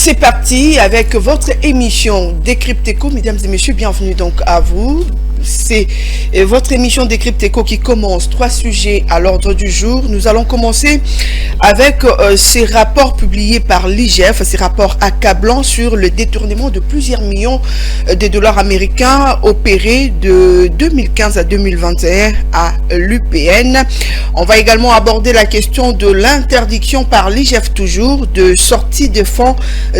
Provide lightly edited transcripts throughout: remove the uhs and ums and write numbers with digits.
C'est parti avec votre émission Décrypte-Éco. Mesdames et messieurs, bienvenue donc à vous. C'est votre émission Décrypte-Éco qui commence. 3 sujets à l'ordre du jour. Nous allons commencer avec ces rapports publiés par l'IGF, ces rapports accablants sur le détournement de plusieurs millions de dollars américains opérés de 2015 à 2021 à l'UPN. On va également aborder la question de l'interdiction par l'IGF toujours de sortie de fonds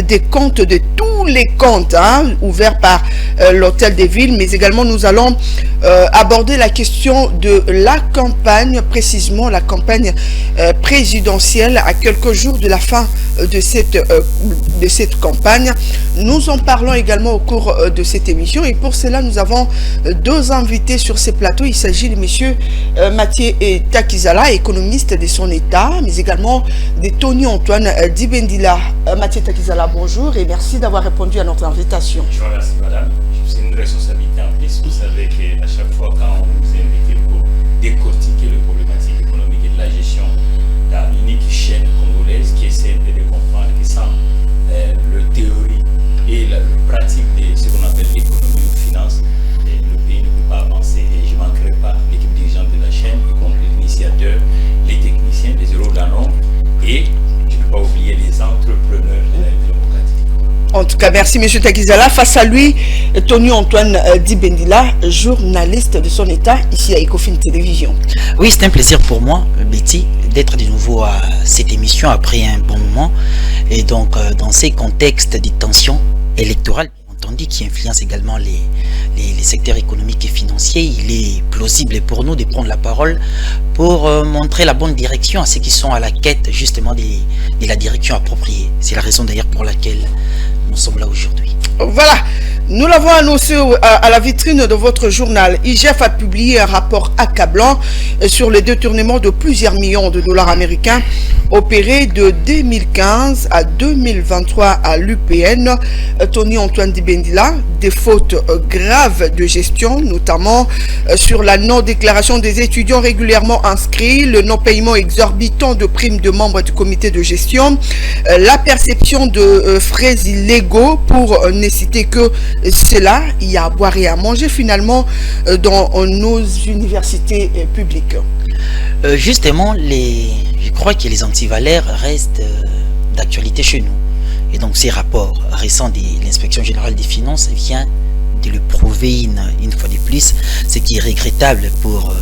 des comptes de tous les comptes ouverts par l'Hôtel des Villes, mais également nous allons aborder la question de la campagne, précisément la campagne présidentielle à quelques jours de la fin de cette campagne. Nous en parlons également au cours de cette émission et pour cela nous avons 2 invités sur ces plateaux. Il s'agit de monsieur Mathieu Takizala, économiste de son État, mais également de Tony Antoine Dibendila. Mathieu Takizala, bonjour et merci d'avoir répondu à notre invitation. Je vous remercie madame, c'est une responsabilité en plus. Vous savez qu'à chaque fois quand on vous invite pour décortiquer les problématiques économiques et de la gestion dans l'unique chaîne congolaise qui essaie de comprendre que sans le théorie et la pratique de ce qu'on appelle l'économie ou finance, le pays ne peut pas avancer. Et je ne manquerai pas l'équipe dirigeante de la chaîne, y compris l'initiateur, les techniciens, les héros d'un nombre et je ne peux pas oublier les entrepreneurs de la démocratie. En tout cas, merci M. Takizala. Face à lui, Tony Antoine Dibendila, journaliste de son État, ici à Ecofin Télévision. Oui, c'est un plaisir pour moi, Betty, d'être de nouveau à cette émission après un bon moment. Et donc, dans ces contextes de tensions électorales, entendu, qui influencent également les secteurs économiques et financiers, il est plausible pour nous de prendre la parole pour montrer la bonne direction à ceux qui sont à la quête justement de la direction appropriée. C'est la raison d'ailleurs pour laquelle nous sommes là aujourd'hui. Voilà, nous l'avons annoncé à la vitrine de votre journal. IGF a publié un rapport accablant sur le détournement de plusieurs millions de dollars américains opérés de 2015 à 2023 à l'UPN. Tony Antoine Dibendila, des fautes graves de gestion, notamment sur la non-déclaration des étudiants régulièrement inscrits, le non-paiement exorbitant de primes de membres du comité de gestion, la perception de frais illégaux pour ne citer que cela. Il y a à boire et à manger finalement dans nos universités publiques. Justement, je crois que les antivalaires restent d'actualité chez nous. Et donc ces rapports récents de l'inspection générale des finances vient de le prouver une fois de plus, ce qui est regrettable pour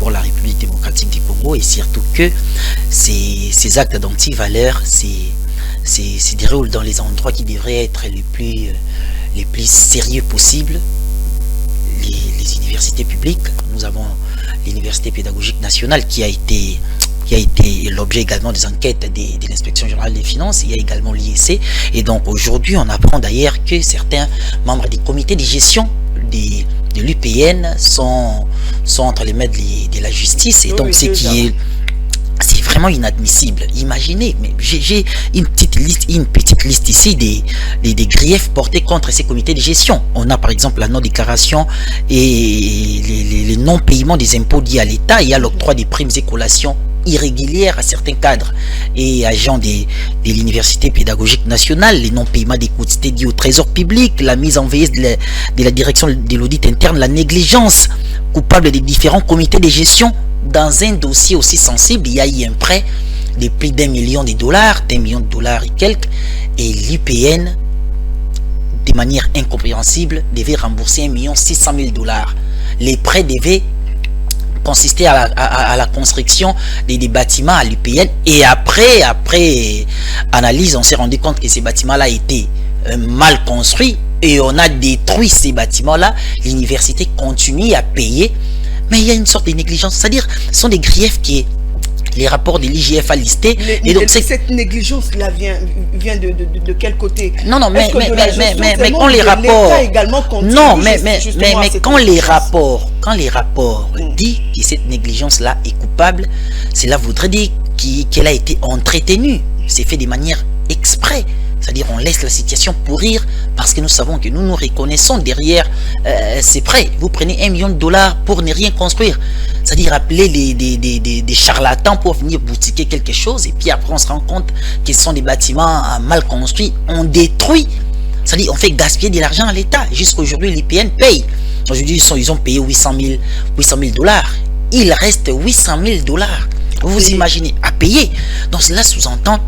la République démocratique du Congo et surtout que ces actes d'antivaleurs se déroulent dans les endroits qui devraient être les plus sérieux possibles. Les universités publiques, nous avons l'université pédagogique nationale qui a été l'objet également des enquêtes de l'inspection générale des finances. Il y a également l'IEC et donc aujourd'hui on apprend d'ailleurs que certains membres des comités de gestion de l'UPN sont entre les mains de la justice et donc c'est vraiment inadmissible. Imaginez, mais j'ai une petite liste ici des griefs portés contre ces comités de gestion. On a par exemple la non-déclaration et les non-paiements des impôts liés à l'État. Il y a l'octroi des primes et collations irrégulières à certains cadres et agents de l'université pédagogique nationale, les non-paiements des quotités liés au trésor public, la mise en veilleuse de la direction de l'audit interne, la négligence coupable des différents comités de gestion. Dans un dossier aussi sensible, il y a eu un prêt de plus d'1 million de dollars, d'1 million de dollars et quelques, et l'UPN, de manière incompréhensible, devait rembourser 1 600 000 dollars. Les prêts devaient consister à la construction des bâtiments à l'UPN et après analyse, on s'est rendu compte que ces bâtiments-là étaient mal construits et on a détruit ces bâtiments-là. L'université continue à payer. Mais il y a une sorte de négligence, c'est-à-dire ce sont des griefs qui les rapports de l'IGF a listés. Et donc cette négligence-là vient de quel côté? Non, mais quand les rapports, non, mais quand les rapports disent que cette négligence-là est coupable, cela voudrait dire qu'elle a été entretenue. C'est fait de manière exprès. C'est-à-dire on laisse la situation pourrir parce que nous savons que nous nous reconnaissons derrière ces prêts. Vous prenez $1 million pour ne rien construire. C'est-à-dire appeler des charlatans pour venir boutiquer quelque chose, et puis après on se rend compte que ce sont des bâtiments mal construits, on détruit. C'est-à-dire on fait gaspiller de l'argent à l'État. Jusqu'à aujourd'hui, l'IPN paye. Aujourd'hui, ils ont payé $800 000. Il reste $800 000. Vous imaginez, à payer. Donc cela sous-entend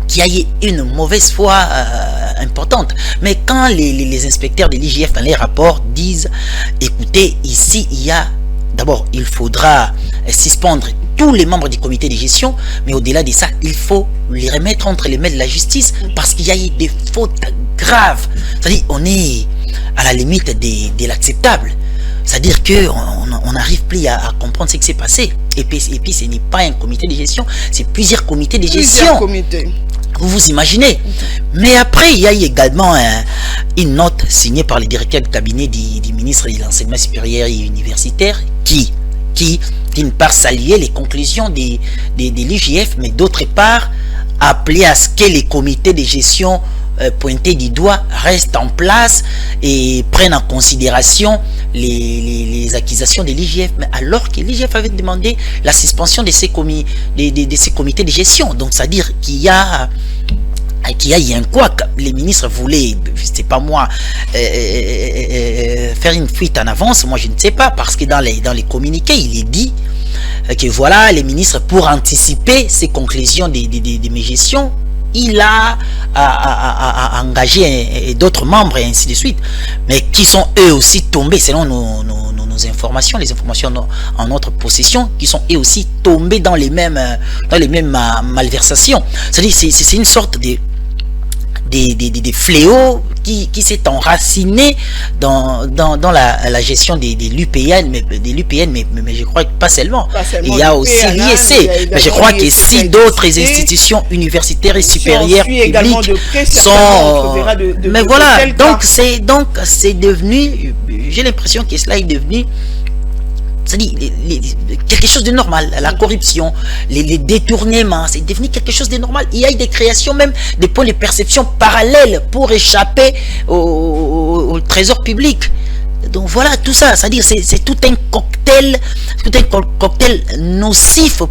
qu'il y a eu une mauvaise foi importante. Mais quand les inspecteurs de l'IGF dans les rapports disent, écoutez, ici il y a, d'abord il faudra suspendre tous les membres du comité de gestion, mais au-delà de ça, il faut les remettre entre les mains de la justice, parce qu'il y a eu des fautes graves. C'est-à-dire on est à la limite de l'acceptable. C'est-à-dire qu'on n'arrive plus à comprendre ce qui s'est passé. Et puis ce n'est pas un comité de gestion, c'est plusieurs comités de gestion. Vous vous imaginez. Mais après, il y a également une note signée par le directeur de cabinet du ministre de l'Enseignement supérieur et universitaire qui d'une part saluait les conclusions de l'IGF, mais d'autre part appelait à ce que les comités de gestion pointés du doigt restent en place et prennent en considération les accusations de l'IGF, mais alors que l'IGF avait demandé la suspension de ces comités de gestion. Donc c'est-à-dire qu'il y a un quoi. Les ministres voulaient, c'est pas moi, faire une fuite en avance, moi je ne sais pas, parce que dans les communiqués il est dit que voilà, les ministres, pour anticiper ces conclusions de mes gestions, il a engagé d'autres membres et ainsi de suite, mais qui sont eux aussi tombés, selon nos informations, les informations en notre possession, qui sont eux aussi tombés dans les mêmes malversations. C'est-à-dire c'est une sorte de fléaux qui s'est enraciné dans la gestion de l'UPN, mais je crois que pas seulement. Il y a aussi l'IEC, mais je crois que si d'autres institutions universitaires et supérieures publiques sont... Mais voilà, donc c'est devenu, j'ai l'impression que cela est devenu, c'est-à-dire quelque chose de normal. La corruption, les détournements, c'est devenu quelque chose de normal. Il y a eu des créations, même des points de perception parallèles pour échapper au trésor public. Donc voilà, tout ça, c'est-à-dire c'est tout un cocktail nocif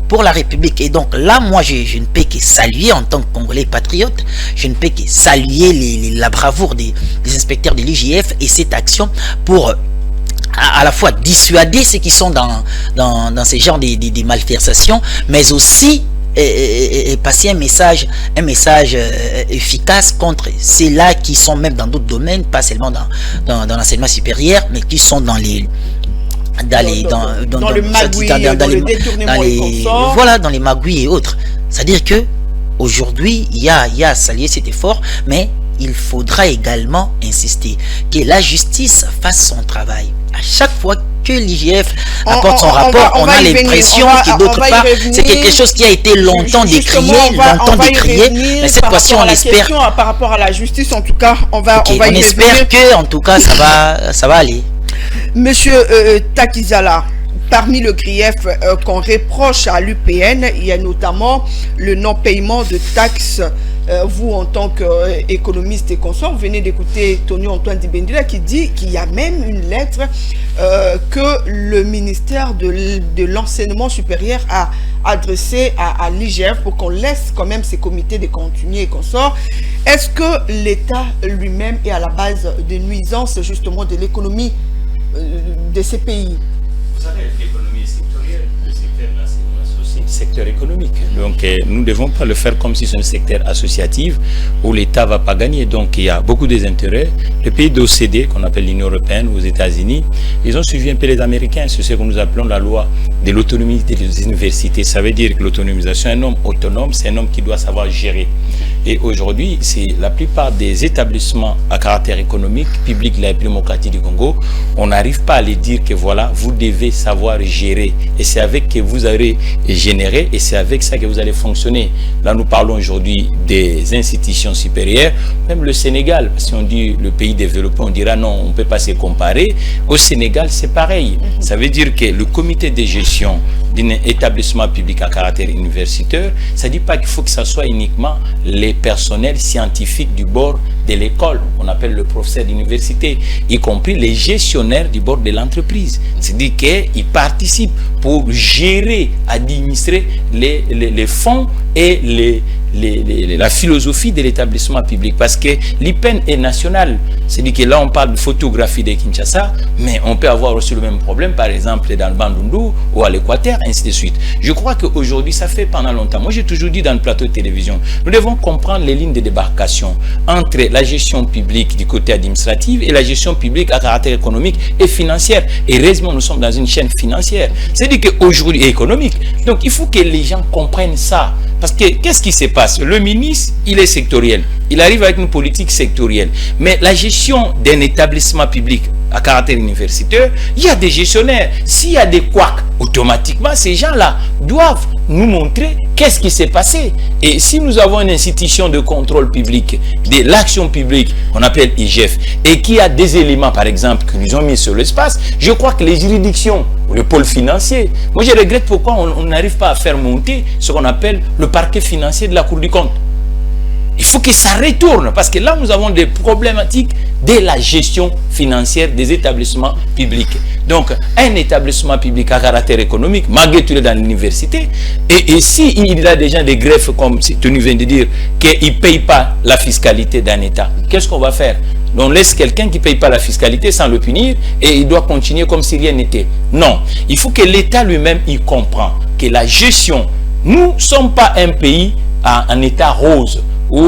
pour la République. Et donc là, moi, je ne peux que saluer, en tant que Congolais patriote, je ne peux que saluer la bravoure des inspecteurs de l'IGF et cette action pour à la fois dissuader ceux qui sont dans ces genres de malversations, mais aussi passer un message efficace contre ceux-là qui sont même dans d'autres domaines, pas seulement dans l'enseignement supérieur, mais qui sont dans les magouilles et autres. C'est-à-dire que aujourd'hui, il y a à saluer cet effort, mais il faudra également insister que la justice fasse son travail. À chaque fois que l'IGF apporte son rapport, on a l'impression que d'autre part, c'est quelque chose qui a été longtemps décrié, mais cette fois-ci on espère. Par rapport à la justice, en tout cas, on espère que, en tout cas, ça va aller. Monsieur Takizala, parmi le grief qu'on reproche à l'UPN, il y a notamment le non-paiement de taxes. Vous, en tant qu'économiste et consort, vous venez d'écouter Tony Antoine Dibendila qui dit qu'il y a même une lettre que le ministère de l'enseignement supérieur a adressée à l'IGF pour qu'on laisse quand même ces comités de continuer et consorts. Est-ce que l'État lui-même est à la base des nuisances justement de l'économie de ces pays? Vous savez, l'économie est sectorielle, le secteur de l'enseignement c'est aussi un secteur économique. Donc nous ne devons pas le faire comme si c'est un secteur associatif où l'État ne va pas gagner. Donc il y a beaucoup des intérêts. Les pays d'OCDE, qu'on appelle l'Union européenne ou aux États-Unis, ils ont suivi un peu les Américains. C'est ce que nous appelons la loi de l'autonomie des universités. Ça veut dire que l'autonomisation, un homme autonome, c'est un homme qui doit savoir gérer. Et aujourd'hui, c'est la plupart des établissements à caractère économique, public de la République démocratique du Congo, on n'arrive pas à les dire que voilà, vous devez savoir gérer. Et c'est avec que vous allez générer générer et c'est avec ça que vous allez fonctionner. Là, nous parlons aujourd'hui des institutions supérieures, même le Sénégal, si on dit le pays développé, on dira non, on ne peut pas se comparer. Au Sénégal, c'est pareil. Ça veut dire que le comité de gestion d'un établissement public à caractère universitaire, ça ne dit pas qu'il faut que ce soit uniquement les personnels scientifiques du bord de l'école, on appelle le professeur d'université, y compris les gestionnaires du bord de l'entreprise. C'est-à-dire qu'ils participent pour gérer, administrer les fonds et la philosophie de l'établissement public. Parce que l'IPEN est national. C'est-à-dire que là, on parle de photographie de Kinshasa, mais on peut avoir aussi le même problème, par exemple, dans le Bandundu ou à l'Équateur, ainsi de suite. Je crois qu'aujourd'hui, ça fait pendant longtemps. Moi, j'ai toujours dit dans le plateau de télévision, nous devons comprendre les lignes de débarcation entre la gestion publique du côté administratif et la gestion publique à caractère économique et financière. Et heureusement, nous sommes dans une chaîne financière. C'est-à-dire qu'aujourd'hui, économique. Donc, il faut que les gens comprennent ça. Parce que, qu'est-ce qui se passe? Le ministre, il est sectoriel. Il arrive avec une politique sectorielle. Mais la gestion d'un établissement public à caractère universitaire, il y a des gestionnaires. S'il y a des couacs, automatiquement, ces gens-là doivent nous montrer qu'est-ce qui s'est passé. Et si nous avons une institution de contrôle public, de l'action publique, on appelle IGF, et qui a des éléments, par exemple, que nous ont mis sur l'espace, je crois que les juridictions, le pôle financier, moi je regrette pourquoi on n'arrive pas à faire monter ce qu'on appelle le parquet financier de la Cour des comptes. Il faut que ça retourne, parce que là, nous avons des problématiques de la gestion financière des établissements publics. Donc, un établissement public à caractère économique, malgré tout, il est dans l'université, et s'il y a des gens de greffe, comme tu viens de dire, qu'ils ne payent pas la fiscalité d'un État, qu'est-ce qu'on va faire? On laisse quelqu'un qui ne paye pas la fiscalité sans le punir, et il doit continuer comme si rien n'était. Non, il faut que l'État lui-même, il comprend que la gestion, nous ne sommes pas un pays en état rose, où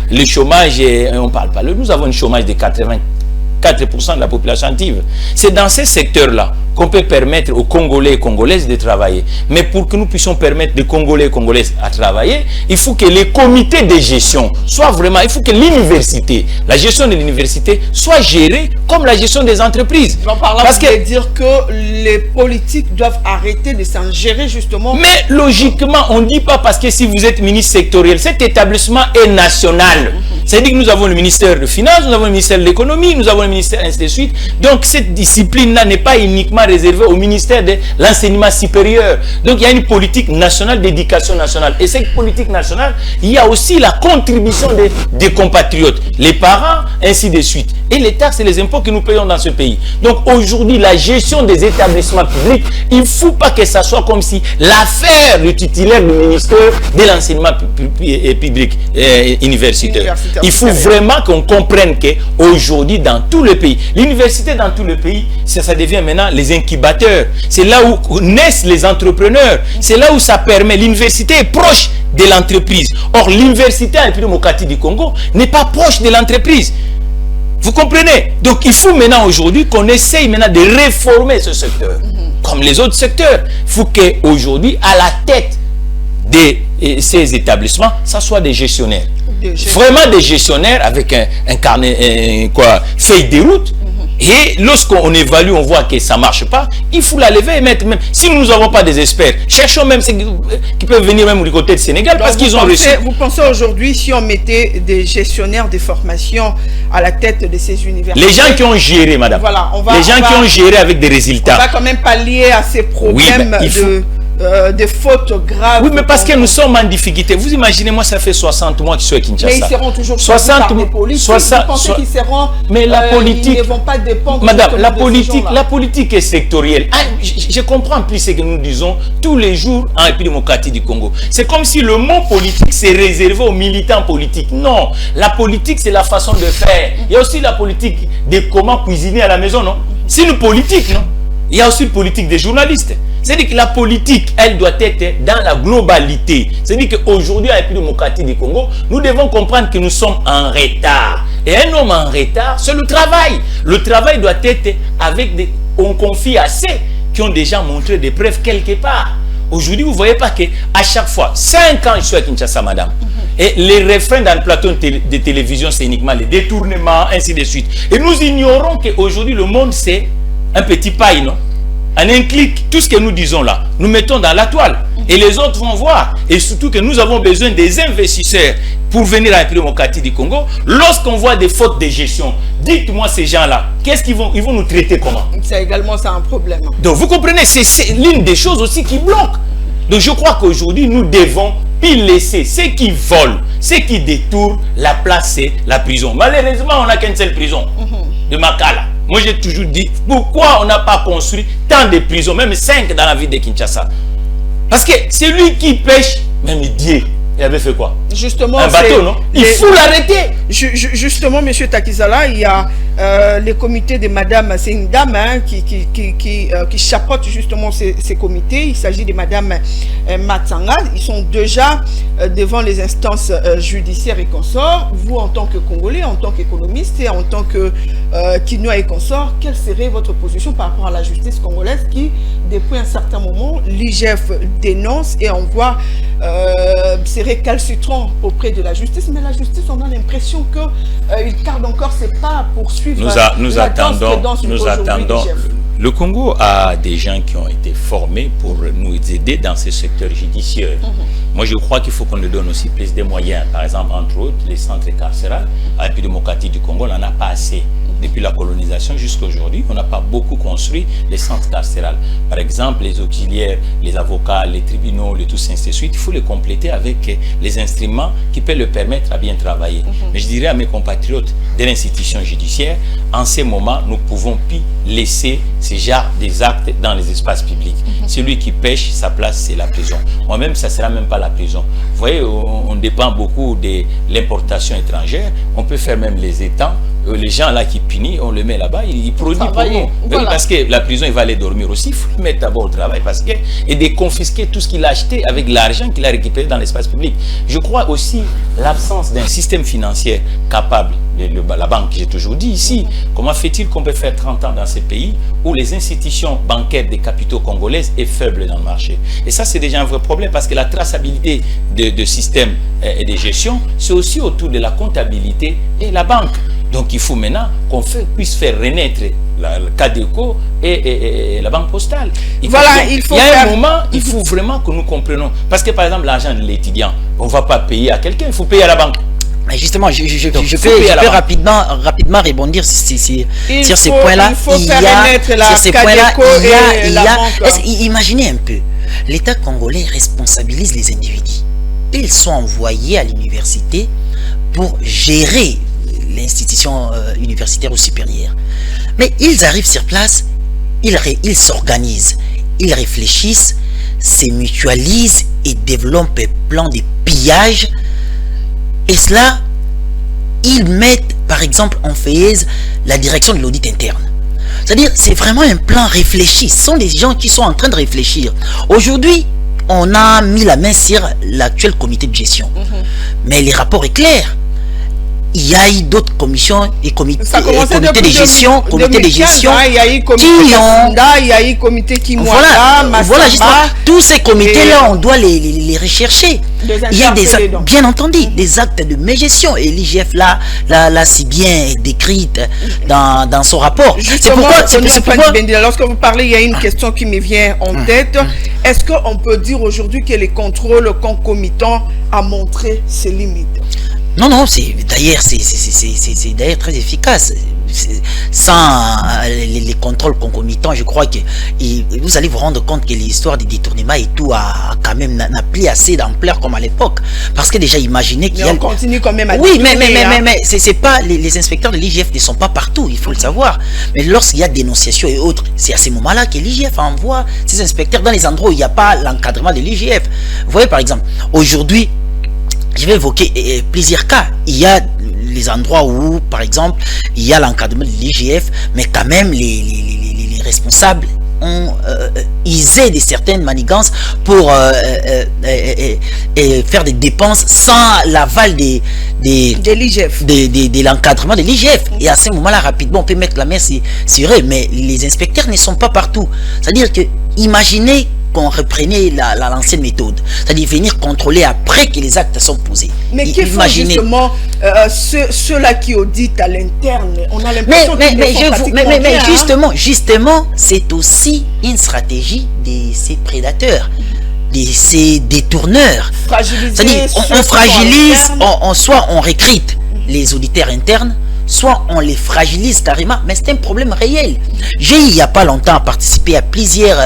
le chômage, on ne parle pas, nous avons un chômage de 84% de la population active. C'est dans ces secteurs-là qu'on peut permettre aux Congolais et Congolaises de travailler. Mais pour que nous puissions permettre aux Congolais et Congolaises à travailler, il faut que les comités de gestion soient vraiment, il faut que l'université, la gestion de l'université soit gérée comme la gestion des entreprises. Parce que dire que les politiques doivent arrêter de s'en gérer justement. Mais logiquement, on ne dit pas parce que si vous êtes ministre sectoriel, cet établissement est national. C'est-à-dire que nous avons le ministère de Finances, nous avons le ministère de l'économie, nous avons le ministère ainsi de suite. Donc cette discipline-là n'est pas uniquement réservée au ministère de l'enseignement supérieur. Donc il y a une politique nationale d'éducation nationale. Et cette politique nationale, il y a aussi la contribution des compatriotes, les parents, ainsi de suite. Et les taxes et les impôts que nous payons dans ce pays. Donc aujourd'hui, la gestion des établissements publics, il ne faut pas que ça soit comme si l'affaire du titulaire du ministère de l'enseignement public universitaire. Il faut vraiment qu'on comprenne qu'aujourd'hui, dans tout le pays, l'université dans tout le pays, ça devient maintenant les incubateurs. C'est là où naissent les entrepreneurs. C'est là où ça permet. L'université est proche de l'entreprise. Or, l'université à République démocratique du Congo n'est pas proche de l'entreprise. Vous comprenez? Donc, il faut maintenant aujourd'hui qu'on essaye maintenant de réformer ce secteur. Comme les autres secteurs. Il faut qu'aujourd'hui, à la tête de ces établissements, ça soit des gestionnaires. Vraiment des gestionnaires avec un carnet, feuille de route. Et lorsqu'on évalue, on voit que ça ne marche pas, il faut la lever et mettre même. Si nous n'avons pas des experts, cherchons même ceux qui peuvent venir même du côté du Sénégal. Donc parce qu'ils ont reçu. Vous pensez aujourd'hui, si on mettait des gestionnaires de formation à la tête de ces universités? Les gens qui ont géré, madame. Voilà, les gens qui ont géré avec des résultats. On va quand même pallier à ces problèmes de fautes graves. Oui, mais parce que nous sommes en difficulté. Vous imaginez, moi, ça fait 60 mois qu'ils sont à Kinshasa. Mais ils seront toujours 60 mois. Vous pensez qu'ils seront... Mais la politique... Ils ne vont pas dépendre... Madame, la politique est sectorielle. Ah, je comprends plus ce que nous disons tous les jours en République démocratique du Congo. C'est comme si le mot politique s'est réservé aux militants politiques. Non, la politique, c'est la façon de faire. Il y a aussi la politique de comment cuisiner à la maison, non? C'est une politique, non? Il y a aussi une politique des journalistes. C'est-à-dire que la politique, elle doit être dans la globalité. C'est-à-dire qu'aujourd'hui, à la République démocratique du Congo, nous devons comprendre que nous sommes en retard. Et un homme en retard, c'est le travail. Le travail doit être avec des... On confie à ceux qui ont déjà montré des preuves quelque part. Aujourd'hui, vous ne voyez pas qu'à chaque fois, 5 ans, je suis à Kinshasa, madame. Et les refrains dans le plateau de télévision, c'est uniquement les détournements, ainsi de suite. Et nous ignorons qu'aujourd'hui, le monde, c'est un petit paille, non? En un clic, tout ce que nous disons là, nous mettons dans la toile. Et les autres vont voir. Et surtout que nous avons besoin des investisseurs pour venir à la démocratie du Congo. Lorsqu'on voit des fautes de gestion, dites-moi ces gens-là, qu'est-ce qu'ils vont, ils vont nous traiter comment? C'est également ça un problème. Donc vous comprenez, c'est l'une des choses aussi qui bloque. Donc je crois qu'aujourd'hui, nous devons puis laisser ceux qui volent, ceux qui détournent, la place, c'est la prison. Malheureusement, on n'a qu'une seule prison, de Makala. Moi, j'ai toujours dit, pourquoi on n'a pas construit tant de prisons, même 5 dans la ville de Kinshasa? Parce que celui qui pêche, même Dieu, il avait fait quoi? Justement, un bateau, non? Il faut l'arrêter. Justement, M. Takizala, il y a les comités de Madame, c'est une dame qui chapeaute justement ces comités. Il s'agit de Madame Matsanga. Ils sont déjà devant les instances judiciaires et consorts. Vous, en tant que Congolais, en tant qu'économiste et en tant que Kinois et consorts, quelle serait votre position par rapport à la justice congolaise qui, depuis un certain moment, l'IGF dénonce et envoie serait calcitrant auprès de la justice, mais la justice, on a l'impression qu'il tarde encore ses pas pour suivre nous attendons. Le Congo a des gens qui ont été formés pour nous aider dans ce secteur judiciaire. Moi, je crois qu'il faut qu'on nous donne aussi plus de moyens. Par exemple, entre autres, les centres carcérales, à la démocratie du Congo, on n'en a pas assez. Depuis la colonisation jusqu'à aujourd'hui, on n'a pas beaucoup construit les centres carcérales. Par exemple, les auxiliaires, les avocats, les tribunaux, le tout ainsi de suite, il faut les compléter avec les instruments qui peuvent le permettre à bien travailler. Mais je dirais à mes compatriotes de l'institution judiciaire, en ces moments, nous ne pouvons plus laisser ces genres des actes dans les espaces publics. Celui qui pêche, sa place, c'est la prison. Moi-même, ça ne sera même pas la prison. Vous voyez, on dépend beaucoup de l'importation étrangère. On peut faire même les étangs. Les gens là qui punissent, on le met là-bas, il produit pour nous. Voilà. Parce que la prison, il va aller dormir aussi. Il faut le mettre d'abord au travail parce que, et de confisquer tout ce qu'il a acheté avec l'argent qu'il a récupéré dans l'espace public. Je crois aussi l'absence d'un système financier capable. La banque, j'ai toujours dit ici, comment fait-il qu'on peut faire 30 ans dans ces pays où les institutions bancaires des capitaux congolaises est faible dans le marché? Et ça, c'est déjà un vrai problème parce que la traçabilité de système et de gestion, c'est aussi autour de la comptabilité et la banque. Donc il faut maintenant qu'on puisse faire renaître le Cadeco et la banque postale. Il y a un moment, il faut vraiment que nous comprenions. Parce que par exemple, l'argent de l'étudiant, on ne va pas payer à quelqu'un, il faut payer à la banque. Mais justement, je peux rapidement rebondir sur ces points-là. Il faut faire renaître la Cadeco et la banque. Imaginez un peu, l'État congolais responsabilise les individus. Ils sont envoyés à l'université pour gérer l'institution universitaire ou supérieure. Mais ils arrivent sur place, ils s'organisent, ils réfléchissent, se mutualisent et développent un plan de pillage. Et cela, ils mettent par exemple en veilleuse la direction de l'audit interne. C'est-à-dire, c'est vraiment un plan réfléchi. Ce sont des gens qui sont en train de réfléchir. Aujourd'hui, on a mis la main sur l'actuel comité de gestion. Mais le rapport est clair. Il y a eu d'autres commissions et comités de gestion, il y a eu comité Kasunda, il y a eu comité Kimwanda, voilà justement, tous ces comités-là, on doit les rechercher. Il y a des actes, bien entendu, des actes de mégestion et l'IGF là si bien décrite dans son rapport. C'est pourquoi, lorsque vous parlez, il y a une question qui me vient en tête. Est-ce qu'on peut dire aujourd'hui que les contrôles concomitants a montré ses limites? Non, c'est d'ailleurs très efficace. Sans les contrôles concomitants, je crois que vous allez vous rendre compte que l'histoire des détournements et tout n'a plus assez d'ampleur comme à l'époque. Parce que déjà, imaginez qu'il y a... on continue quand même à mais c'est pas les inspecteurs de l'IGF ne sont pas partout, il faut le savoir. Mais lorsqu'il y a dénonciation et autres, c'est à ce moment-là que l'IGF envoie ses inspecteurs dans les endroits où il n'y a pas l'encadrement de l'IGF. Vous voyez, par exemple, aujourd'hui, je vais évoquer plusieurs cas. Il y a les endroits où, par exemple, il y a l'encadrement de l'IGF, mais quand même les responsables ont usé de certaines manigances pour faire des dépenses sans l'aval de l'encadrement de l'IGF. Et à ce moment-là, rapidement, on peut mettre la main sur eux, mais les inspecteurs ne sont pas partout. C'est-à-dire que, imaginez qu'on reprenait l'ancienne méthode, c'est-à-dire venir contrôler après que les actes sont posés. Mais qui font justement ceux-là qui auditent à l'interne? On a l'impression justement, c'est aussi une stratégie de ces prédateurs. ces détourneurs. C'est-à-dire, on fragilise, soit on recrute les auditeurs internes, soit on les fragilise carrément, mais c'est un problème réel. J'ai, il n'y a pas longtemps, participé à plusieurs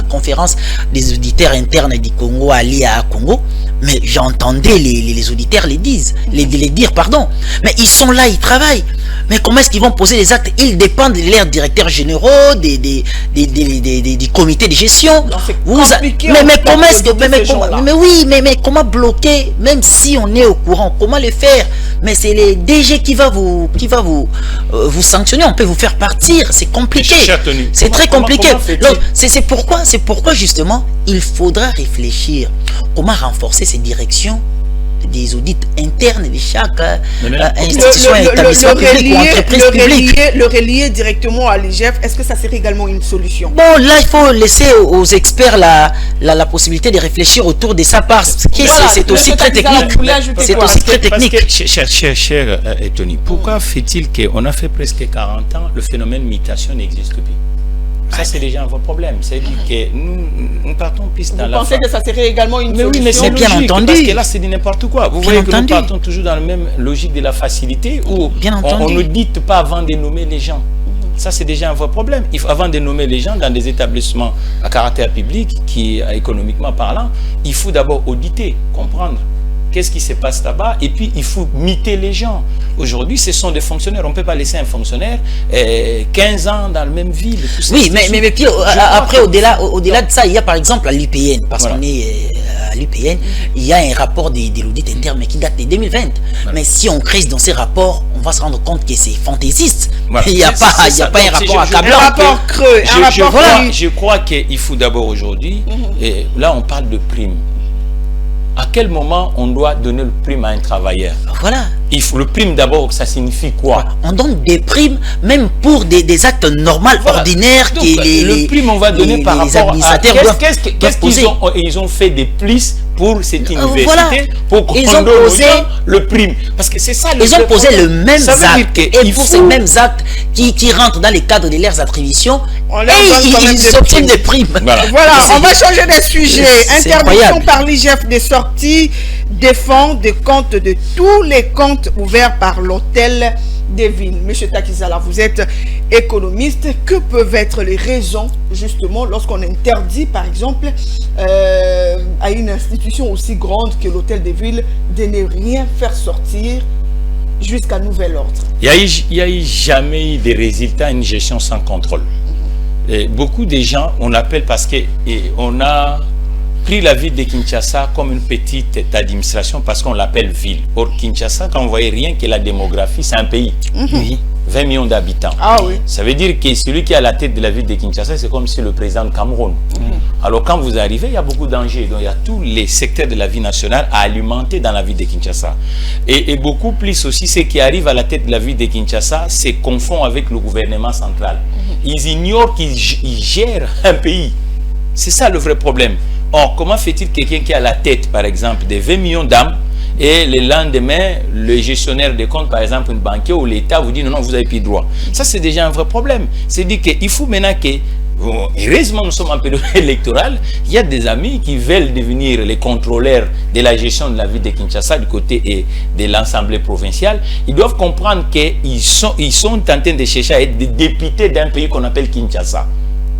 conférences des auditeurs internes du Congo, à Congo, mais j'entendais les auditeurs les dire, pardon. Mais ils sont là, ils travaillent. Mais comment est-ce qu'ils vont poser les actes? Ils dépendent de leurs directeurs généraux, des comités de gestion. Mais comment est-ce que... Mais comment bloquer, même si on est au courant, comment le faire? Mais c'est les DG qui va vous sanctionner, on peut vous faire partir, c'est compliqué. C'est très compliqué. C'est pourquoi justement, il faudra réfléchir comment renforcer ces directions des audits internes de chaque institution et établissement public ou entreprise publique. Le relier directement à l'IGF, est-ce que ça serait également une solution? Bon, là, il faut laisser aux experts la possibilité de réfléchir autour de ça parce que c'est aussi très technique. C'est aussi très technique. Cher Tony, pourquoi fait-il qu'on a fait presque 40 ans, le phénomène mutation n'existe plus? Ça, c'est déjà un vrai problème. C'est-à-dire que nous partons plus dans la... Vous pensez que ça serait également une solution? Oui, mais c'est bien logique, entendu. parce que là, c'est n'importe quoi. Vous voyez que nous partons toujours dans la même logique de la facilité où on ne dit pas avant de nommer les gens. Ça, c'est déjà un vrai problème. Avant de nommer les gens dans des établissements à caractère public, qui, économiquement parlant, il faut d'abord auditer, comprendre qu'est-ce qui se passe là-bas, et puis il faut miter les gens. Aujourd'hui, ce sont des fonctionnaires. On ne peut pas laisser un fonctionnaire 15 ans dans la même ville. Oui, mais puis après, au-delà de ça, il y a par exemple à l'UPN, parce qu'on est à l'UPN, il y a un rapport de l'audit interne mais qui date de 2020. Mais si on creuse dans ces rapports, on va se rendre compte que c'est fantaisiste. Il n'y a pas un rapport accablant. Un rapport creux. Je crois qu'il faut d'abord aujourd'hui, et là on parle de primes. À quel moment on doit donner le prime à un travailleur? Voilà. Il faut le prime d'abord, ça signifie quoi? On donne des primes même pour des actes normaux, ordinaires. Donc, le prime on va donner par rapport à... Qu'est-ce qu'ils ont fait de plus pour cette université pour qu'on donne le prime? Parce que c'est ça le Ils ont posé le même acte. Et pour ces mêmes actes qui rentrent dans les cadres de leurs attributions, ils obtiennent des primes. Voilà, on va changer de sujet. Interdiction par l'IGF des sorties des fonds des comptes de tous les comptes ouverts par l'hôtel des villes. Monsieur Takizala, vous êtes économiste. Que peuvent être les raisons, justement, lorsqu'on interdit, par exemple, à une institution aussi grande que l'hôtel des villes de ne rien faire sortir jusqu'à nouvel ordre? Il n'y a eu jamais eu de résultats à une gestion sans contrôle. Et beaucoup de gens, on appelle parce qu'on a pris la ville de Kinshasa comme une petite administration parce qu'on l'appelle ville. Or, Kinshasa, quand on voyait rien que la démographie, c'est un pays. 20 millions d'habitants. Ça veut dire que celui qui est à la tête de la ville de Kinshasa, c'est comme si le président de Cameroun. Alors, quand vous arrivez, il y a beaucoup de dangers. Donc, il y a tous les secteurs de la vie nationale à alimenter dans la ville de Kinshasa. Et beaucoup plus aussi, ceux qui arrivent à la tête de la ville de Kinshasa se confondent avec le gouvernement central. Ils ignorent qu'ils gèrent un pays. C'est ça le vrai problème. Or, comment fait-il quelqu'un qui a la tête, par exemple, de 20 millions d'âmes et le lendemain, le gestionnaire des comptes, par exemple, une banquier ou l'État vous dit non, vous n'avez plus droit. Ça, c'est déjà un vrai problème. C'est-à-dire qu'il faut maintenant que, heureusement, nous sommes en période électorale, il y a des amis qui veulent devenir les contrôleurs de la gestion de la ville de Kinshasa du côté de l'Assemblée provinciale. Ils doivent comprendre qu'ils sont en train de chercher à être des députés d'un pays qu'on appelle Kinshasa.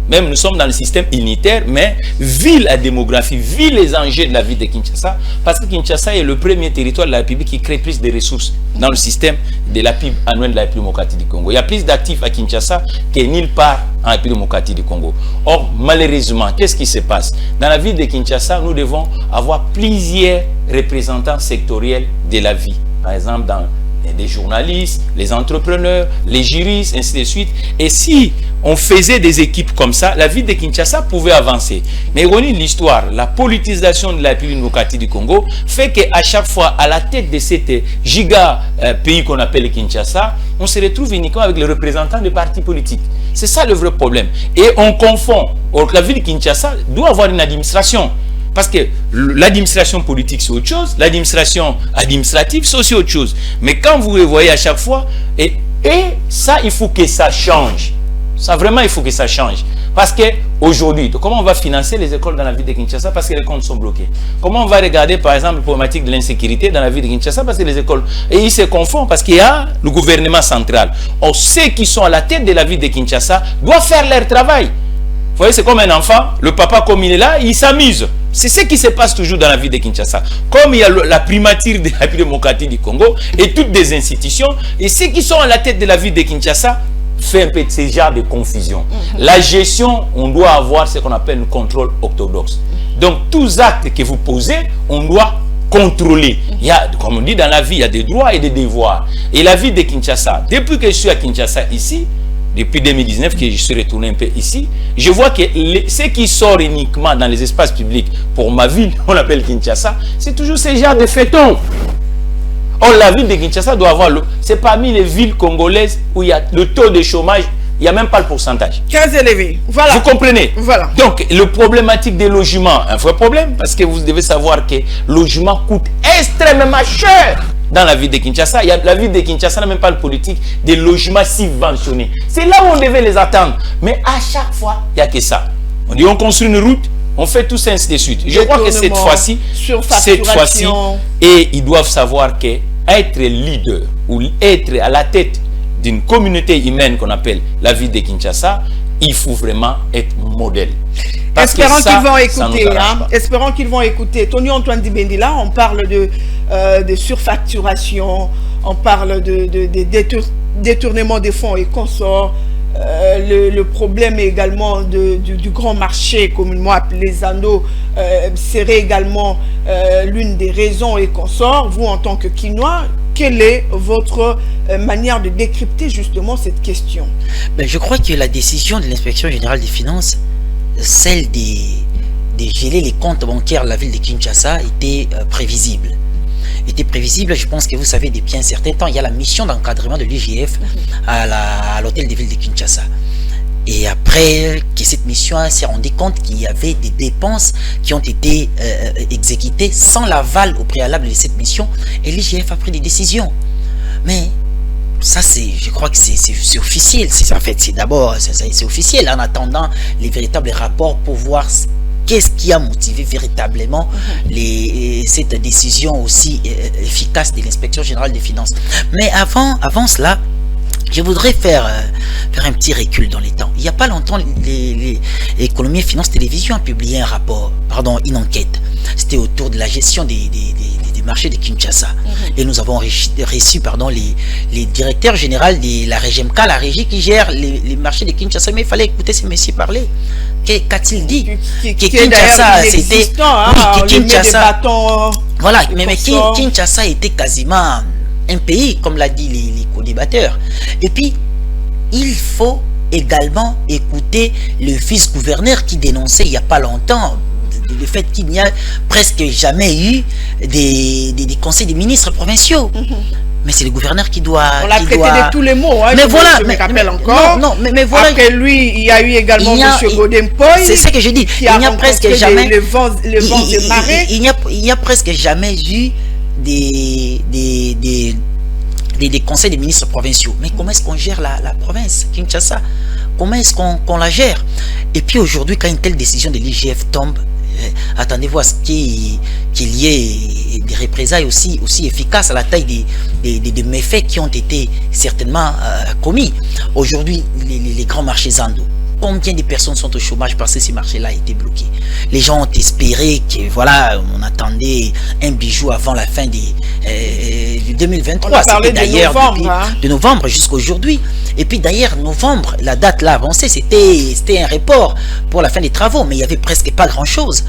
Même nous sommes dans le système unitaire, mais vu la démographie, vu les enjeux de la ville de Kinshasa, parce que Kinshasa est le premier territoire de la République qui crée plus de ressources dans le système de la PIB annuelle de la République démocratique du Congo. Il y a plus d'actifs à Kinshasa que nulle part en République démocratique du Congo. Or, malheureusement, qu'est-ce qui se passe? Dans la ville de Kinshasa, nous devons avoir plusieurs représentants sectoriels de la vie. Par exemple, dans des journalistes, les entrepreneurs, les juristes, ainsi de suite. Et si on faisait des équipes comme ça, la ville de Kinshasa pouvait avancer. Mais ironie de l'histoire, la politisation de la République démocratique du Congo fait qu'à chaque fois, à la tête de cet giga pays qu'on appelle Kinshasa, on se retrouve uniquement avec les représentants des partis politiques. C'est ça le vrai problème. Et on confond. Or, la ville de Kinshasa doit avoir une administration. Parce que l'administration politique, c'est autre chose. L'administration administrative, c'est aussi autre chose. Mais quand vous le voyez à chaque fois, et ça, il faut que ça change. Ça, vraiment, il faut que ça change. Parce qu'aujourd'hui, comment on va financer les écoles dans la ville de Kinshasa parce que les comptes sont bloqués? Comment on va regarder, par exemple, la problématique de l'insécurité dans la ville de Kinshasa parce que les écoles... Et ils se confondent parce qu'il y a le gouvernement central. Or, ceux qui sont à la tête de la ville de Kinshasa doivent faire leur travail. Vous voyez, c'est comme un enfant. Le papa, comme il est là, il s'amuse. C'est ce qui se passe toujours dans la ville de Kinshasa. Comme il y a la primature de la République démocratique du Congo et toutes des institutions, et ceux qui sont à la tête de la ville de Kinshasa fait un peu de ce genre de confusion. La gestion, on doit avoir ce qu'on appelle le contrôle orthodoxe. Donc, tous actes que vous posez, on doit contrôler. Il y a, comme on dit dans la vie, il y a des droits et des devoirs. Et la ville de Kinshasa, depuis que je suis à Kinshasa ici, depuis 2019 que je suis retourné un peu ici, je vois que ce qui sort uniquement dans les espaces publics pour ma ville, on l'appelle Kinshasa, c'est toujours ce genre de fêtons. Or, la ville de Kinshasa doit avoir c'est parmi les villes congolaises où il y a le taux de chômage, il n'y a même pas le pourcentage. Très élevé. Voilà. Vous comprenez? Voilà. Donc, le problématique des logements, un vrai problème, parce que vous devez savoir que le logement coûte extrêmement cher dans la ville de Kinshasa. La ville de Kinshasa n'a même pas de politique des logements subventionnés. C'est là où on devait les attendre. Mais à chaque fois, il n'y a que ça. On dit on construit une route, on fait tout ça ainsi de suite. Je crois que cette fois-ci, et ils doivent savoir que être leader ou être à la tête d'une communauté humaine qu'on appelle la ville de Kinshasa, il faut vraiment être modèle. Espérons qu'ils vont écouter. Espérons qu'ils vont écouter. Tony Antoine Dibendila, on parle de surfacturation, on parle de détournement des fonds et consorts. Le problème également du grand marché, communément appelé Zando, serait également l'une des raisons et consorts. Vous, en tant que Kinois, quelle est votre manière de décrypter justement cette question? Je crois que la décision de l'inspection générale des finances, celle de geler les comptes bancaires de la ville de Kinshasa, était prévisible. Je pense que vous savez, depuis un certain temps, il y a la mission d'encadrement de l'IGF à l'hôtel de ville de Kinshasa. Et après que cette mission s'est rendu compte qu'il y avait des dépenses qui ont été exécutées sans l'aval au préalable de cette mission, et l'IGF a pris des décisions. Mais ça, je crois que c'est officiel. En fait, c'est d'abord, c'est officiel en attendant les véritables rapports pour voir qu'est-ce qui a motivé véritablement cette décision aussi efficace de l'inspection générale des finances. Mais avant cela, je voudrais faire un petit recul dans les temps. Il n'y a pas longtemps, l'économie et finances télévision a publié un rapport, une enquête. C'était autour de la gestion des marchés de Kinshasa. Et nous avons reçu les directeurs généraux de la RGMK, la régie qui gère les marchés de Kinshasa. Mais il fallait écouter ces messieurs parler. Qu'a-t-il dit? Que Kinshasa, c'était... Kinshasa... Voilà, mais Kinshasa était quasiment un pays, comme l'a dit les co-débatteurs. Et puis, il faut également écouter le vice-gouverneur qui dénonçait il n'y a pas longtemps le fait qu'il n'y a presque jamais eu des conseils des ministres provinciaux. Mais c'est le gouverneur qui doit... On l'a traité de tous les mots. Hein, mais voilà, je me rappelle encore. Mais voilà. Après lui, il y a eu également M. Godempoy. C'est ce que je dis. Il n'y a presque jamais... Le vent de marée. Il n'y a presque jamais eu des conseils des ministres provinciaux. Mais comment est-ce qu'on gère la province, Kinshasa? Comment est-ce qu'on la gère? Et puis aujourd'hui, quand une telle décision de l'IGF tombe, attendez-vous à ce qu'il y ait des représailles aussi efficaces à la taille des méfaits qui ont été certainement commis. Aujourd'hui, les grands marchés Zando, combien de personnes sont au chômage parce que ces marchés-là étaient bloqués? Les gens ont espéré que, voilà, on attendait un bijou avant la fin du 2023. C'était d'ailleurs de novembre jusqu'à aujourd'hui. Et puis d'ailleurs, novembre, la date là avancée, c'était un report pour la fin des travaux, mais il n'y avait presque pas grand-chose.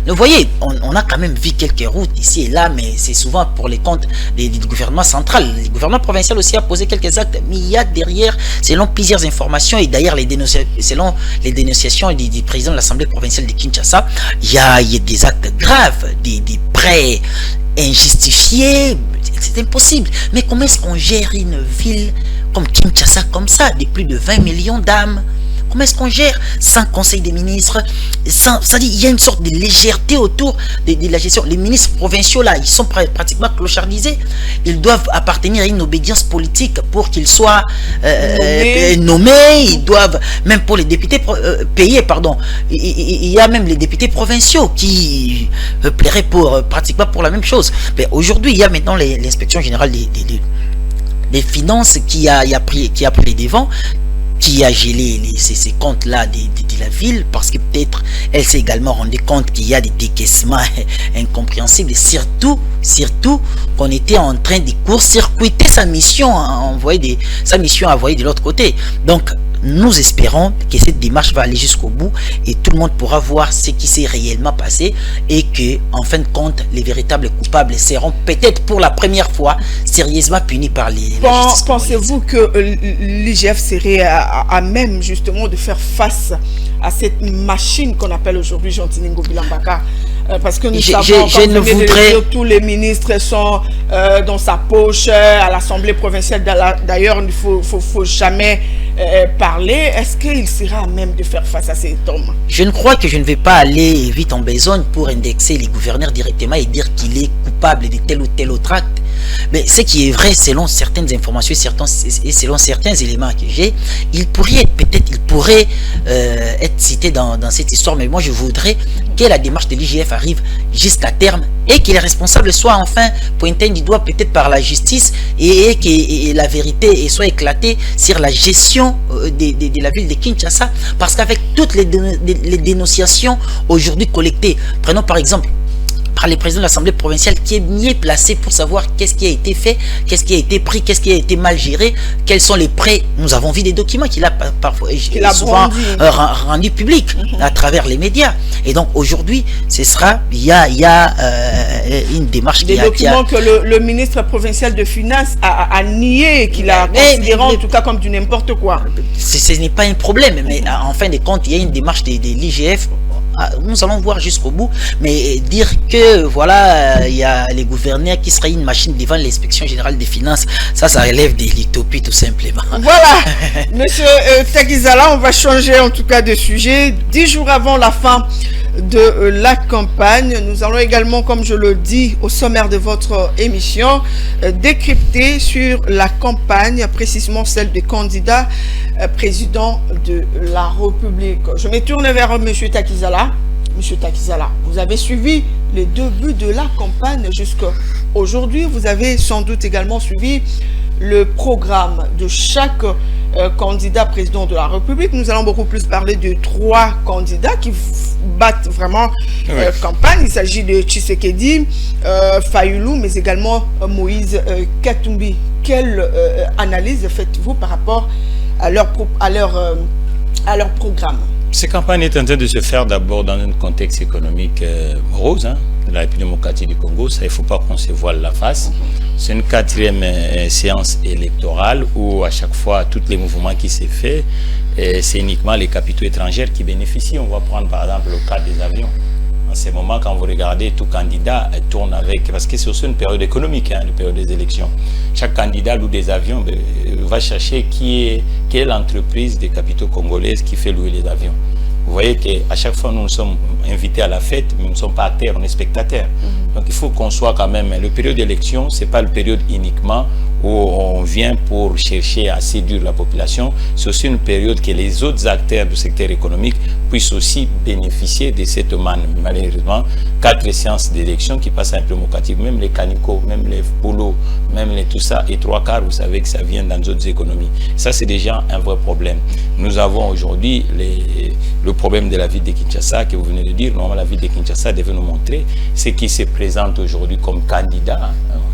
Vous voyez, on a quand même vu quelques routes ici et là, mais c'est souvent pour les comptes du gouvernement central. Le gouvernement provincial aussi a posé quelques actes, mais il y a derrière, selon plusieurs informations, et d'ailleurs selon les dénonciations du président de l'Assemblée provinciale de Kinshasa, il y a des actes graves, des prêts injustifiés. C'est impossible. Mais comment est-ce qu'on gère une ville comme Kinshasa comme ça, de plus de 20 millions d'âmes? Comment est-ce qu'on gère sans conseil des ministres, c'est-à-dire il y a une sorte de légèreté autour de la gestion. Les ministres provinciaux là, ils sont pratiquement clochardisés. Ils doivent appartenir à une obédience politique pour qu'ils soient nommés. Ils doivent, même pour les députés payés, pardon. Il y a même les députés provinciaux qui plairaient pratiquement pour la même chose. Mais aujourd'hui, il y a maintenant l'inspection générale des finances qui a pris les devants, qui a gelé ces comptes-là de la ville, parce que peut-être elle s'est également rendue compte qu'il y a des décaissements incompréhensibles, et surtout qu'on était en train de court-circuiter sa mission à envoyer de l'autre côté. Donc, nous espérons que cette démarche va aller jusqu'au bout et tout le monde pourra voir ce qui s'est réellement passé et que, en fin de compte, les véritables coupables seront peut-être pour la première fois sérieusement punis par la justice. Pensez-vous que l'IGF serait à même justement de faire face à cette machine qu'on appelle aujourd'hui Jean-Tiningo Bilambaka? Parce que nous savons que tous les ministres sont dans sa poche à l'Assemblée provinciale. D'ailleurs, il ne faut jamais parler. Est-ce qu'il sera à même de faire face à cet homme? Je ne crois que je ne vais pas aller vite en besogne pour indexer les gouverneurs directement et dire qu'il est coupable de tel ou tel autre acte. Mais ce qui est vrai, selon certaines informations et selon certains éléments que j'ai, il pourrait être cité dans cette histoire. Mais moi, je voudrais que la démarche de l'IGF arrive jusqu'à terme et que les responsables soient enfin pointés du doigt peut-être par la justice et que la vérité soit éclatée sur la gestion de la ville de Kinshasa. Parce qu'avec toutes les dénonciations aujourd'hui collectées, prenons par exemple par les présidents de l'Assemblée provinciale qui est mieux placé pour savoir qu'est-ce qui a été fait, qu'est-ce qui a été pris, qu'est-ce qui a été mal géré, quels sont les prêts. Nous avons vu des documents qu'il a parfois souvent rendus publics à travers les médias. Et donc aujourd'hui, il y a une démarche des documents que le ministre provincial de Finances a nié, qu'il a considéré en tout cas comme du n'importe quoi. Ce n'est pas un problème, mais en fin de compte, il y a une démarche de l'IGF. Nous allons voir jusqu'au bout, mais dire que voilà, il y a les gouverneurs qui seraient une machine devant l'inspection générale des finances, ça relève de l'utopie tout simplement. Voilà, monsieur Takizala, on va changer en tout cas de sujet. 10 jours avant la fin de la campagne, nous allons également, comme je le dis au sommaire de votre émission, décrypter sur la campagne, précisément celle des candidats président de la République. Je me tourne vers M. Takizala. Monsieur Takizala, vous avez suivi les débuts de la campagne jusqu'à aujourd'hui. Vous avez sans doute également suivi le programme de chaque candidat président de la République. Nous allons beaucoup plus parler de 3 candidats qui battent vraiment campagne. Il s'agit de Tshisekedi, Fayulu, mais également Moïse Katumbi. Quelle analyse faites-vous par rapport à leur programme? Cette campagne est en train de se faire d'abord dans un contexte économique morose, de la République démocratique du Congo. Ça, il ne faut pas qu'on se voile la face. C'est une 4e séance électorale où à chaque fois, tous les mouvements qui s'est fait, c'est uniquement les capitaux étrangers qui bénéficient. On va prendre par exemple le cas des avions. En ce moment, quand vous regardez, tout candidat tourne avec, parce que c'est aussi une période économique, une période des élections. Chaque candidat loue des avions, va chercher quelle est l'entreprise des capitaux congolaises qui fait louer les avions. Vous voyez qu'à chaque fois, nous sommes invités à la fête, mais nous ne sommes pas acteurs, on est spectateurs. Donc il faut qu'on soit quand même, le période d'élection, ce n'est pas le période uniquement où on vient pour chercher à séduire la population, c'est aussi une période que les autres acteurs du secteur économique puissent aussi bénéficier de cette manne. Malheureusement, 4 séances d'élection qui passent un peu démocratique, même les canicots, même les polos, même tout ça, et 3/4, vous savez que ça vient dans d'autres économies. Ça, c'est déjà un vrai problème. Nous avons aujourd'hui le problème de la ville de Kinshasa, que vous venez de dire. Normalement, la ville de Kinshasa devait nous montrer ce qui se présente aujourd'hui comme candidat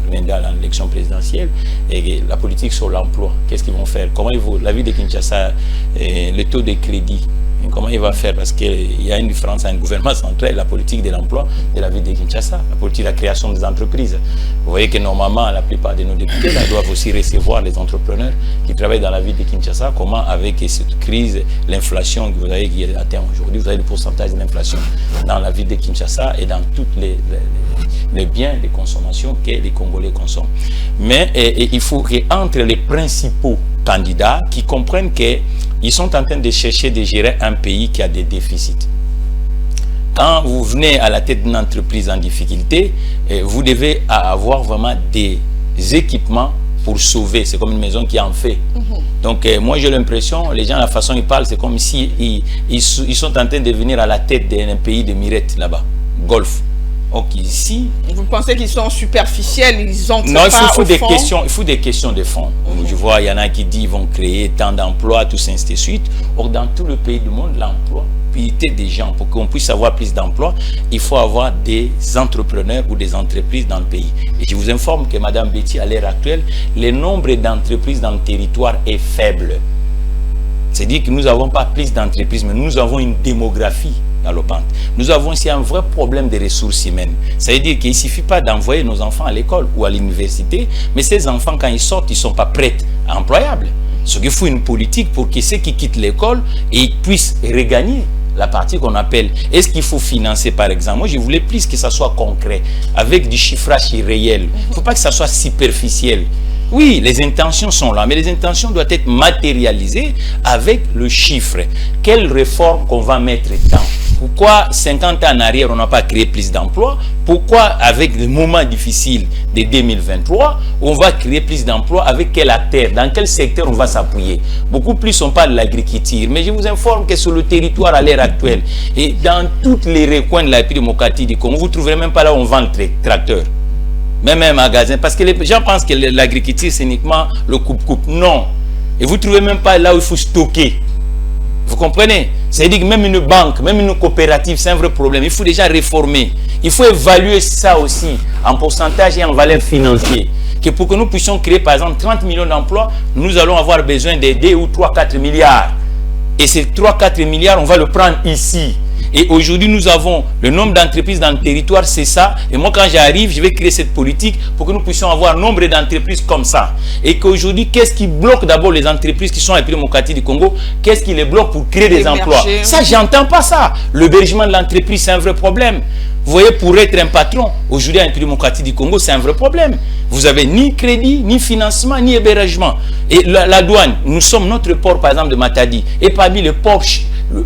dans l'élection présidentielle, et la politique sur l'emploi. Qu'est-ce qu'ils vont faire? Comment la ville de Kinshasa, le taux de crédit, comment il va faire? Parce qu'il y a une différence entre un gouvernement central et la politique de l'emploi de la ville de Kinshasa, la politique de la création des entreprises. Vous voyez que normalement, la plupart de nos députés doivent aussi recevoir les entrepreneurs qui travaillent dans la ville de Kinshasa. Comment, avec cette crise, l'inflation que vous avez qui atteint aujourd'hui, vous avez le pourcentage de l'inflation dans la ville de Kinshasa et dans toutes les biens de consommation que les Congolais consomment. Mais il faut qu'entre les principaux candidats qui comprennent que ils sont en train de chercher de gérer un pays qui a des déficits. Quand vous venez à la tête d'une entreprise en difficulté, vous devez avoir vraiment des équipements pour sauver. C'est comme une maison qui est en fait. Donc moi j'ai l'impression, les gens, la façon ils parlent, c'est comme si ils sont en train de venir à la tête d'un pays de mirettes là-bas, Golfe. Ok, ici. Vous pensez qu'ils sont superficiels, ils ont non, il faut des questions de fond. Je vois, il y en a qui disent qu'ils vont créer tant d'emplois, tout ça, ainsi de suite. Or, dans tout le pays du monde, l'emploi, des gens, pour qu'on puisse avoir plus d'emplois, il faut avoir des entrepreneurs ou des entreprises dans le pays. Et je vous informe que Mme Betty, à l'heure actuelle, le nombre d'entreprises dans le territoire est faible. C'est-à-dire que nous n'avons pas plus d'entreprises, mais nous avons une démographie galopante. Nous avons ici un vrai problème de ressources humaines. Ça veut dire qu'il ne suffit pas d'envoyer nos enfants à l'école ou à l'université, mais ces enfants, quand ils sortent, ils ne sont pas prêts à employables. Ce qu'il faut une politique pour que ceux qui quittent l'école puissent regagner la partie qu'on appelle, est-ce qu'il faut financer par exemple? Moi je voulais plus que ça soit concret, avec du chiffrage réel. Il ne faut pas que ça soit superficiel. Oui, les intentions sont là, mais les intentions doivent être matérialisées avec le chiffre. Quelle réforme qu'on va mettre dedans? Pourquoi 50 ans en arrière, on n'a pas créé plus d'emplois? Pourquoi avec le moment difficile de 2023, on va créer plus d'emplois? Avec quel acteur? Dans quel secteur on va s'appuyer? Beaucoup plus on parle de l'agriculture, mais je vous informe que sur le territoire à l'heure actuelle, et dans tous les recoins de la République démocratique du Congo, vous ne trouverez même pas là où on vend le tracteur. Même un magasin, parce que les gens pensent que l'agriculture c'est uniquement le coupe-coupe. Non. Et vous ne trouvez même pas là où il faut stocker. Vous comprenez? C'est-à-dire que même une banque, même une coopérative, c'est un vrai problème. Il faut déjà réformer. Il faut évaluer ça aussi en pourcentage et en valeur financière. Que pour que nous puissions créer par exemple 30 millions d'emplois, nous allons avoir besoin de 2 ou 3, 4 milliards. Et ces 3, 4 milliards, on va le prendre ici. Et aujourd'hui, nous avons le nombre d'entreprises dans le territoire, c'est ça. Et moi, quand j'arrive, je vais créer cette politique pour que nous puissions avoir un nombre d'entreprises comme ça. Et qu'aujourd'hui, qu'est-ce qui bloque d'abord les entreprises qui sont à la République démocratique du Congo? Qu'est-ce qui les bloque pour créer des emplois? Ça, j'entends pas ça. L'hébergement de l'entreprise, c'est un vrai problème. Vous voyez, pour être un patron, aujourd'hui, à la République démocratique du Congo, c'est un vrai problème. Vous n'avez ni crédit, ni financement, ni hébergement. Et la douane, nous sommes notre port, par exemple, de Matadi, et parmi les ports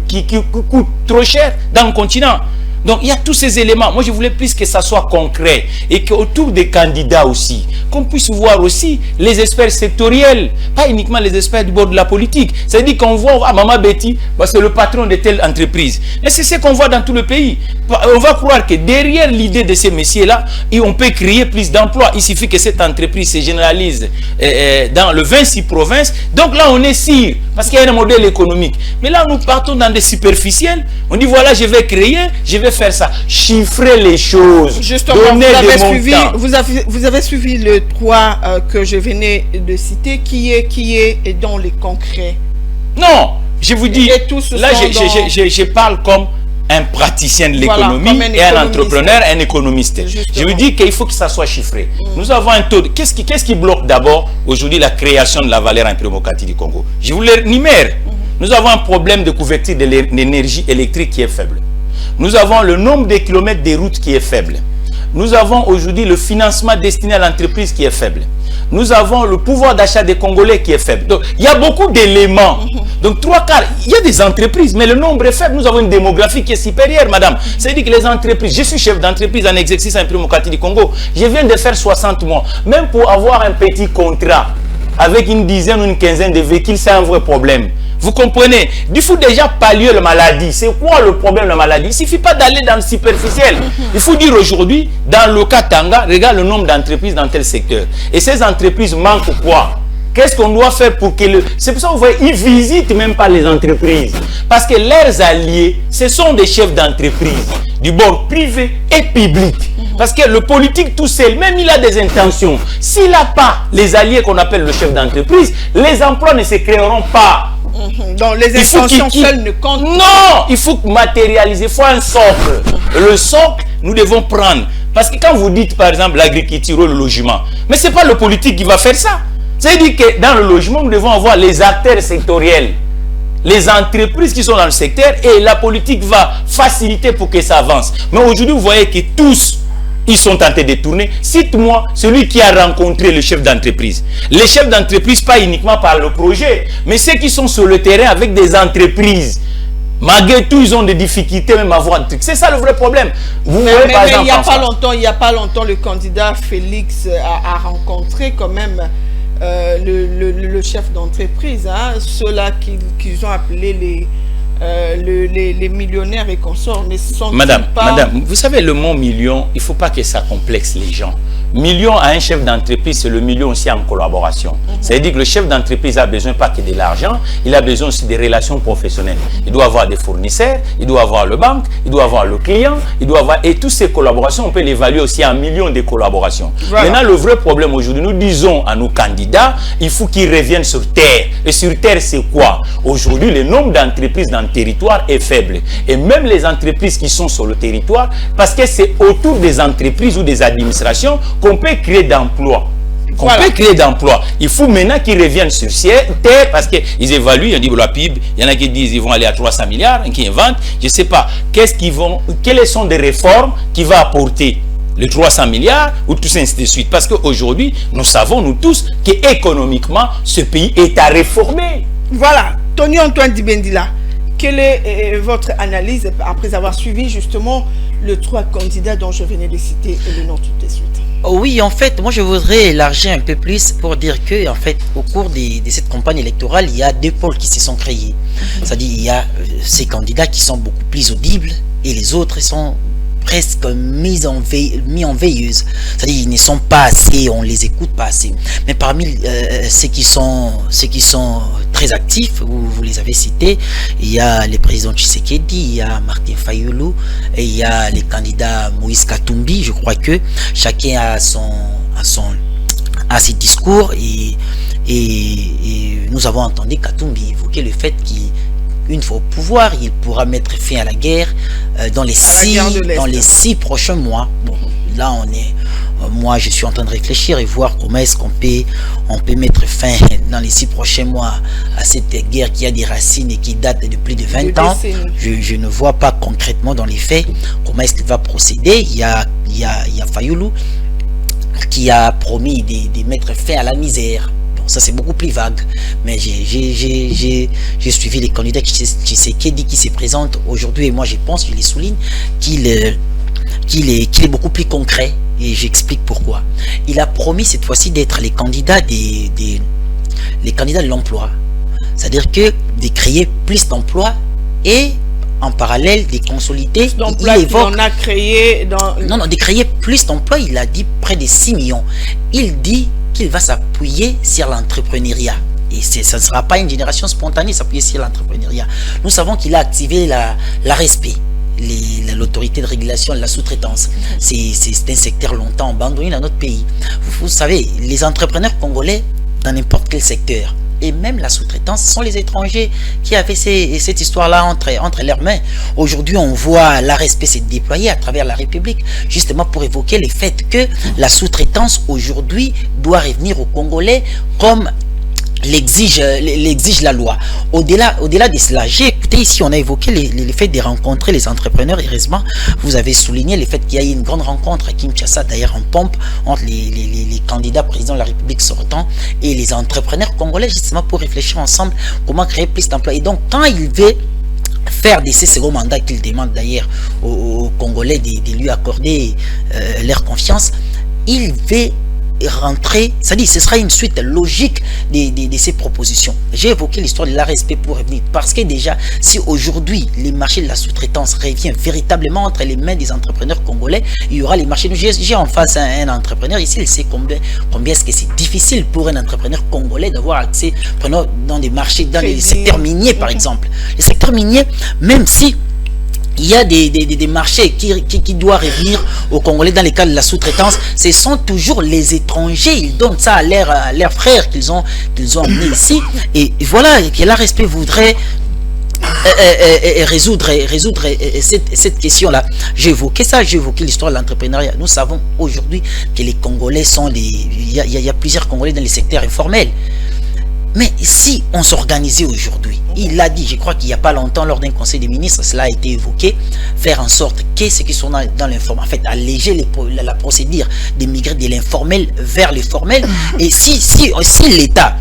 qui coûtent trop cher dans le continent. Donc, il y a tous ces éléments. Moi, je voulais plus que ça soit concret et qu'autour des candidats aussi, qu'on puisse voir aussi les experts sectoriels, pas uniquement les experts du bord de la politique. C'est-à-dire qu'on voit, ah, Maman Betty, bah, c'est le patron de telle entreprise. Mais c'est ce qu'on voit dans tout le pays. On va croire que derrière l'idée de ces messieurs-là, on peut créer plus d'emplois. Il suffit que cette entreprise se généralise dans le 26 provinces. Donc là, on est sûr, parce qu'il y a un modèle économique. Mais là, nous partons dans des superficiels. On dit, voilà, je vais créer, je vais faire ça, chiffrer les choses, justement, donner vous avez suivi le 3 que je venais de citer, qui est dans les concrets. Non, je vous dis, là je parle comme un praticien de l'économie, voilà, et un entrepreneur, un économiste. Justement. Je vous dis qu'il faut que ça soit chiffré. Nous avons un taux de... Qu'est-ce qui bloque d'abord aujourd'hui la création de la valeur en République démocratique du Congo? Je vous l'énumère. Nous avons un problème de couverture de l'énergie électrique qui est faible. Nous avons le nombre de kilomètres de routes qui est faible. Nous avons aujourd'hui le financement destiné à l'entreprise qui est faible. Nous avons le pouvoir d'achat des Congolais qui est faible. Donc, il y a beaucoup d'éléments. Donc, 3 quarts, il y a des entreprises, mais le nombre est faible. Nous avons une démographie qui est supérieure, madame. C'est-à-dire que les entreprises, je suis chef d'entreprise en exercice en République démocratique du Congo. Je viens de faire 60 mois. Même pour avoir un petit contrat avec une dizaine ou une quinzaine de véhicules, c'est un vrai problème. Vous comprenez? Il faut déjà pallier la maladie. C'est quoi le problème de la maladie? Il ne suffit pas d'aller dans le superficiel. Il faut dire aujourd'hui, dans le Katanga, regarde le nombre d'entreprises dans tel secteur. Et ces entreprises manquent quoi? Qu'est-ce qu'on doit faire pour que le... C'est pour ça que vous voyez, ils ne visitent même pas les entreprises. Parce que leurs alliés, ce sont des chefs d'entreprise, du bord privé et public. Parce que le politique tout seul, même il a des intentions. S'il n'a pas les alliés qu'on appelle le chef d'entreprise, les emplois ne se créeront pas. Donc les intentions seules ne comptent pas. Non, il faut matérialiser, il faut un socle. Le socle, nous devons prendre. Parce que quand vous dites par exemple l'agriculture ou le logement, mais ce n'est pas le politique qui va faire ça. C'est-à-dire que dans le logement, nous devons avoir les acteurs sectoriels, les entreprises qui sont dans le secteur, et la politique va faciliter pour que ça avance. Mais aujourd'hui, vous voyez que tous, ils sont tentés de tourner. Cite-moi celui qui a rencontré le chef d'entreprise. Les chefs d'entreprise, pas uniquement par le projet, mais ceux qui sont sur le terrain avec des entreprises. Malgré tout, ils ont des difficultés même à voir un truc. C'est ça le vrai problème. Vous voyez, par exemple, il n'y a pas longtemps, le candidat Félix a rencontré quand même le chef d'entreprise, hein, ceux-là qu'ils ont appelés les millionnaires et consorts. Mais Madame, vous savez, le mot million, il ne faut pas que ça complexe les gens. Million à un chef d'entreprise, c'est le million aussi en collaboration. C'est-à-dire que le chef d'entreprise a besoin pas que de l'argent, il a besoin aussi des relations professionnelles. Il doit avoir des fournisseurs, il doit avoir le banque, il doit avoir le client, il doit avoir... Et toutes ces collaborations, on peut l'évaluer aussi en millions de collaborations. Voilà. Maintenant, le vrai problème aujourd'hui, nous disons à nos candidats, il faut qu'ils reviennent sur terre. Et sur terre, c'est quoi? Aujourd'hui, le nombre d'entreprises dans le territoire est faible. Et même les entreprises qui sont sur le territoire, parce que c'est autour des entreprises ou des administrations qu'on peut créer d'emplois. Peut créer d'emplois. Il faut maintenant qu'ils reviennent sur terre parce qu'ils évaluent, ils disent la PIB, il y en a qui disent qu'ils vont aller à 300 milliards, qui inventent, je ne sais pas, quelles sont des réformes qui vont apporter les 300 milliards ou tout ça ainsi de suite. Parce qu'aujourd'hui, nous savons, nous tous, qu'économiquement, ce pays est à réformer. Voilà. Tony Antoine Dibendila, quelle est votre analyse après avoir suivi justement les 3 candidats dont je venais de citer et le nom tout de suite? Oui, en fait, moi je voudrais élargir un peu plus pour dire que, en fait, au cours de cette campagne électorale, il y a 2 pôles qui se sont créés. C'est-à-dire, il y a ces candidats qui sont beaucoup plus audibles et les autres sont presque mis en veilleuse. C'est-à-dire, ils ne sont pas assez, on les écoute pas assez. Mais parmi ceux qui sont très actifs, vous les avez cités, il y a le président Tshisekedi, il y a Martin Fayulu, et il y a les candidats Moïse Katumbi. Je crois que chacun a ses discours et nous avons entendu Katumbi évoquer le fait qu'une fois au pouvoir, il pourra mettre fin à la guerre dans les 6 prochains mois. Bon, là moi je suis en train de réfléchir et voir comment est-ce qu'on peut mettre fin dans les 6 prochains mois à cette guerre qui a des racines et qui date de plus de 20 ans. Je ne vois pas concrètement dans les faits comment est-ce qu'il va procéder. Il y a Fayulu qui a promis de mettre fin à la misère. Ça c'est beaucoup plus vague, mais j'ai suivi les candidats qui se présentent aujourd'hui et moi je pense, je les souligne, qu'il est beaucoup plus concret et j'explique pourquoi. Il a promis cette fois-ci d'être les candidats les candidats de l'emploi, c'est-à-dire que de créer plus d'emplois et en parallèle de consolider. Il évoque, a créé de créer plus d'emplois. Il a dit près de 6 millions. Il dit qu'il va s'appuyer sur l'entrepreneuriat. Et ça ne sera pas une génération spontanée s'appuyer sur l'entrepreneuriat. Nous savons qu'il a activé l'ARESP, l'autorité de régulation de la sous-traitance. C'est un secteur longtemps abandonné dans notre pays. Vous savez, les entrepreneurs congolais, dans n'importe quel secteur, et même la sous-traitance, ce sont les étrangers qui avaient cette histoire-là entre leurs mains. Aujourd'hui, on voit l'ARESP se déployer à travers la République, justement pour évoquer le fait que la sous-traitance aujourd'hui doit revenir aux Congolais comme l'exige la loi. Au-delà de cela, j'ai écouté ici, on a évoqué le fait de rencontrer les entrepreneurs. Heureusement, vous avez souligné le fait qu'il y a eu une grande rencontre à Kinshasa, d'ailleurs en pompe, entre les candidats présidents de la République sortant et les entrepreneurs congolais, justement pour réfléchir ensemble comment créer plus d'emplois. Et donc, quand il veut faire de ces seconds mandats qu'il demande d'ailleurs aux Congolais de lui accorder leur confiance, il veut rentrer, c'est-à-dire ce sera une suite logique de ces propositions. J'ai évoqué l'histoire de l'ARESP pour revenir, parce que déjà, si aujourd'hui les marchés de la sous-traitance reviennent véritablement entre les mains des entrepreneurs congolais, il y aura les marchés. J'ai en face un entrepreneur ici, il sait combien est-ce que c'est difficile pour un entrepreneur congolais d'avoir accès dans des marchés, dans les secteurs miniers par exemple. Les secteurs miniers, même si il y a des marchés qui doivent revenir aux Congolais dans le cadre de la sous-traitance, ce sont toujours les étrangers. Ils donnent ça à leurs frères qu'ils ont amenés ici. Et voilà que l'ARESP voudrait résoudre cette question-là. J'ai évoqué ça, j'ai évoqué l'histoire de l'entrepreneuriat. Nous savons aujourd'hui que les Congolais sont il y a plusieurs Congolais dans les secteurs informels. Mais si on s'organisait aujourd'hui, il l'a dit, je crois qu'il n'y a pas longtemps, lors d'un conseil des ministres, cela a été évoqué, faire en sorte que ceux qui sont dans l'informel, en fait, alléger la procédure de migrer de l'informel vers le formel. Et si l'État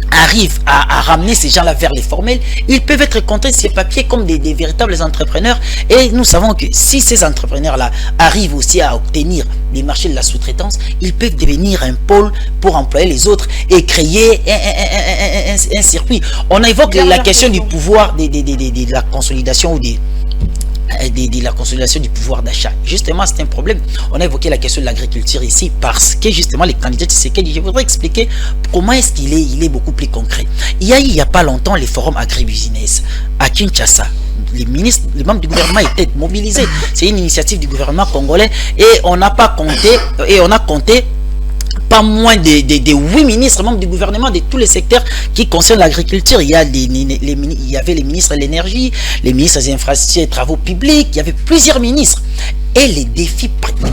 arrive à ramener ces gens-là vers les formels, ils peuvent être comptés sur papier comme des véritables entrepreneurs. Et nous savons que si ces entrepreneurs-là arrivent aussi à obtenir des marchés de la sous-traitance, ils peuvent devenir un pôle pour employer les autres et créer un circuit. On évoque la question du pouvoir de la consolidation ou de la consolidation du pouvoir d'achat. Justement, c'est un problème. On a évoqué la question de l'agriculture ici parce que justement les candidats Tshisekedi, je voudrais expliquer comment est-ce qu'il est beaucoup plus concret. Il y a pas longtemps les forums agribusiness à Kinshasa. Les membres du gouvernement étaient mobilisés. C'est une initiative du gouvernement congolais et on a compté pas moins de 8 ministres membres du gouvernement de tous les secteurs qui concernent l'agriculture. Il y avait les ministres de l'énergie, les ministres des infrastructures et travaux publics, il y avait plusieurs ministres. Et les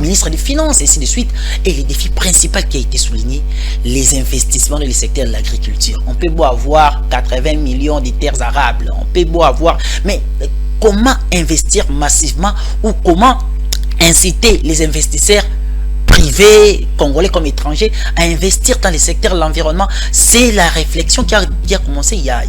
ministres des finances, et ainsi de suite. Et les défis principaux qui a été souligné, les investissements dans le secteur de l'agriculture. On peut beau avoir 80 millions de terres arables, on peut beau avoir... Mais comment investir massivement ou comment inciter les investisseurs privés, congolais comme étrangers, à investir dans les secteurs de l'environnement? C'est la réflexion qui a commencé il y a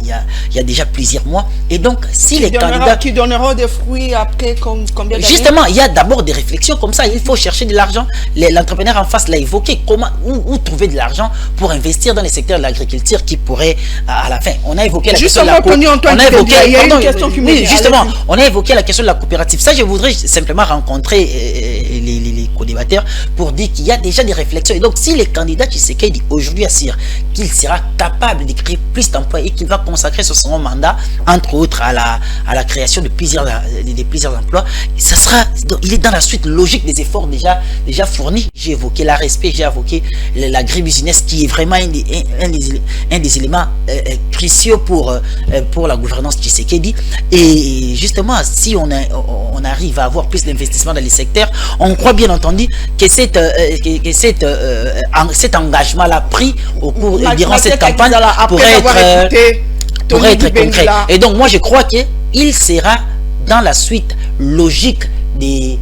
déjà plusieurs mois. Et donc, si les candidats... Qui donneront des fruits après combien d'années? Justement, il y a d'abord des réflexions comme ça. Il faut chercher de l'argent. L'entrepreneur en face l'a évoqué. Où trouver de l'argent pour investir dans les secteurs de l'agriculture qui pourraient, à la fin... On a évoqué la question de la on a évoqué la question de la coopérative. Ça, je voudrais simplement rencontrer les co-débatteurs pour dire qu'il y a déjà des réflexions. Et donc, si les candidats Tshisekedi aujourd'hui assurent qu'il sera capable de créer plus d'emplois et qu'il va consacrer son mandat, entre autres, à la création de plusieurs emplois, ça sera, il est dans la suite logique des efforts déjà fournis. J'ai évoqué la respect, j'ai évoqué l'agribusiness qui est vraiment un des éléments cruciaux pour la gouvernance Tshisekedi. Et justement, si on arrive à avoir plus d'investissement dans les secteurs, on croit bien entendu que cet engagement-là pris au cours durant cette campagne pourrait être concret. Et donc moi je crois qu'il sera dans la suite logique de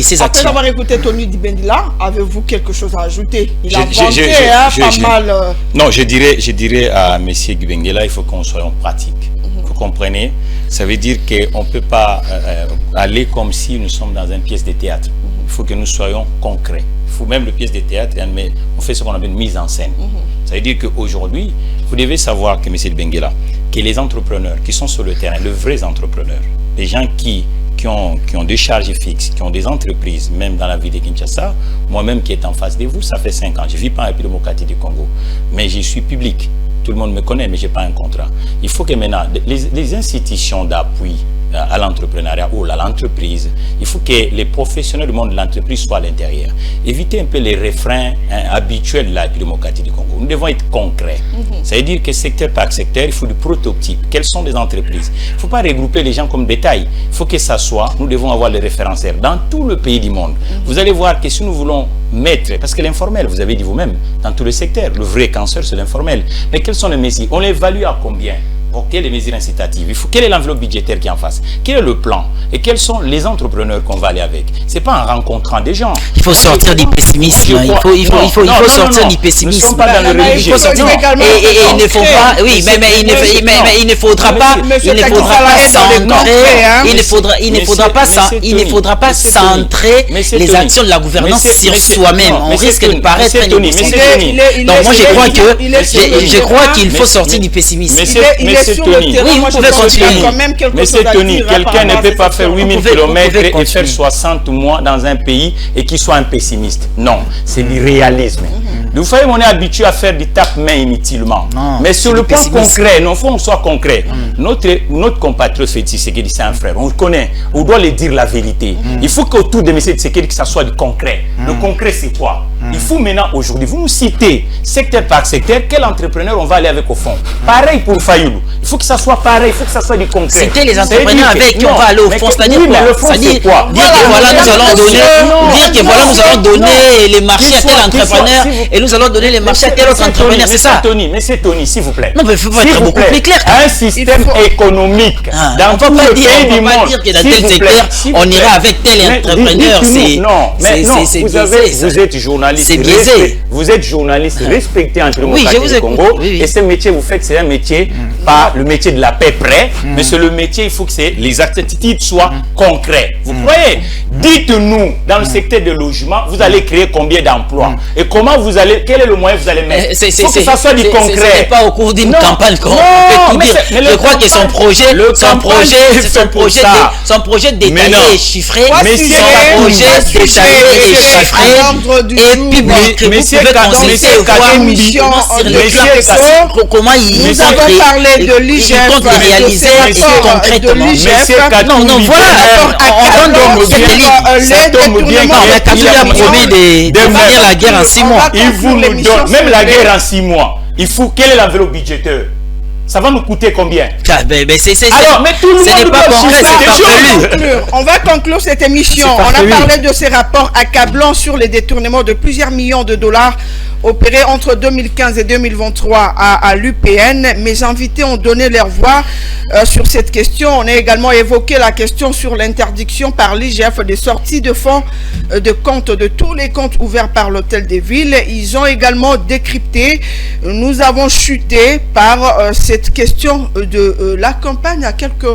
ces actions. Après avoir écouté Tony Dibendila, avez-vous quelque chose à ajouter? Il a vanté pas mal. Non, je dirais à M. Dibendila, il faut qu'on soit en pratique. Vous comprenez? Ça veut dire qu'on ne peut pas aller comme si nous sommes dans une pièce de théâtre. Il faut que nous soyons concrets. Il faut même le pièce de théâtre, mais on fait ce qu'on appelle une mise en scène. Ça veut dire qu'aujourd'hui, vous devez savoir que M. Dibendila, que les entrepreneurs qui sont sur le terrain, les vrais entrepreneurs, les gens qui ont des charges fixes, qui ont des entreprises, même dans la ville de Kinshasa, moi-même qui est en face de vous, ça fait 5 ans. Je ne vis pas en République démocratique du Congo, mais je suis public. Tout le monde me connaît, mais je n'ai pas un contrat. Il faut que maintenant, les institutions d'appui à l'entrepreneuriat ou à l'entreprise, il faut que les professionnels du monde de l'entreprise soient à l'intérieur. Éviter un peu les refrains habituels de la démocratie du Congo. Nous devons être concrets. Ça veut dire que secteur par secteur, il faut du prototype. Quelles sont les entreprises? Il ne faut pas regrouper les gens comme détails. Il faut que ça soit, nous devons avoir les référentiels dans tout le pays du monde. Vous allez voir que si nous voulons mettre, parce que l'informel, vous avez dit vous-même, dans tous les secteurs, le vrai cancer, c'est l'informel. Mais quelles sont les mesures? On l'évalue à combien? Quelles les mesures incitatives? Quelle est l'enveloppe budgétaire qui est en face? Quel est le plan? Et quels sont les entrepreneurs qu'on va aller avec? C'est pas en rencontrant des gens. Il faut sortir du pessimisme. Il faut sortir du pessimisme. Nous ne sommes pas dans le religieux. Et il ne faut pas. Oui, mais il ne faudra pas. Il ne faudra pas centrer les actions de la gouvernance sur soi-même. On risque de paraître un. Donc moi je crois qu'il faut sortir du pessimisme. Tony, mais c'est Tony, quelqu'un ne peut pas faire 8000 km et faire 60 mois dans un pays et qu'il soit un pessimiste. Non, c'est l'irréalisme. Vous savez, on est habitué à faire du tape-main inutilement. Non, mais sur le plan concret, il faut qu'on soit concret. Notre compatriote Tshisekedi, c'est un frère. On le connaît. On doit lui dire la vérité. Il faut qu'autour de M. Tshisekedi, que ça soit du concret. Le concret, c'est quoi? Il faut maintenant, aujourd'hui, vous nous citez, secteur par secteur, quel entrepreneur on va aller avec au fond. Pareil pour Fayoulou. Il faut que ça soit pareil, il faut que ça soit du concret. Citer les entrepreneurs avec qui on va aller au fond, c'est-à-dire oui, quoi? C'est-à-dire dire que voilà, nous allons donner, dire que voilà, nous allons donner les marchés à tel entrepreneur et nous allons donner les marchés à tel autre entrepreneur, c'est ça? Mais c'est Tony, s'il vous plaît. Non, mais il faut être beaucoup plus clair. Un système économique dans tout le pays du monde. On va pas dire que dans tel secteur, on ira avec tel entrepreneur. Non, mais non, vous êtes journaliste. C'est biaisé. Vous êtes journaliste respecté en démocratie du Congo. Et ce métier, vous faites, c'est un métier, pas le métier de la paix près, mais c'est le métier, il faut que les attitudes soient concrètes. Vous croyez? Dites-nous, dans le secteur de logement, vous allez créer combien d'emplois? Et comment vous allez, quel est le moyen que vous allez mettre? Il faut que ça soit du concret. Ce n'est pas au cours d'une campagne qu'on peut tout dire. Je crois que son projet détaillé et chiffré, son projet détaillé et chiffré et public. Vous pouvez consulter comment il compte réaliser concrètement. Non, voilà, on donne a promis de finir la guerre en 6 mois. Il vous nous donne, même la guerre en 6 mois, il faut, quel est l'enveloppe budgétaire? Ça va nous coûter combien? Alors, mais tout le monde n'est pas concret, c'est farfelu. On va conclure cette émission. On a parlé de ces rapports accablants sur les détournements de plusieurs millions de dollars opérés entre 2015 et 2023 à l'UPN. Mes invités ont donné leur voix sur cette question. On a également évoqué la question sur l'interdiction par l'IGF des sorties de fonds de compte de tous les comptes ouverts par l'Hôtel des Villes. Ils ont également décrypté. Nous avons chuté par cette question de la campagne à quelques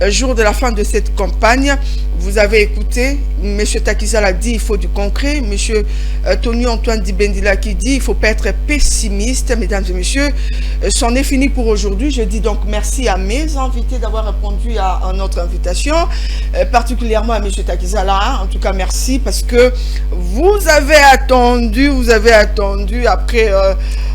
jours de la fin de cette campagne. Vous avez écouté, M. Takizala a dit il faut du concret, M. Tony Antoine Dibendila qui dit il ne faut pas être pessimiste. Mesdames et messieurs, c'en est fini pour aujourd'hui. Je dis donc merci à mes invités d'avoir répondu à notre invitation, particulièrement à M. Takizala. En tout cas, merci parce que vous avez attendu après...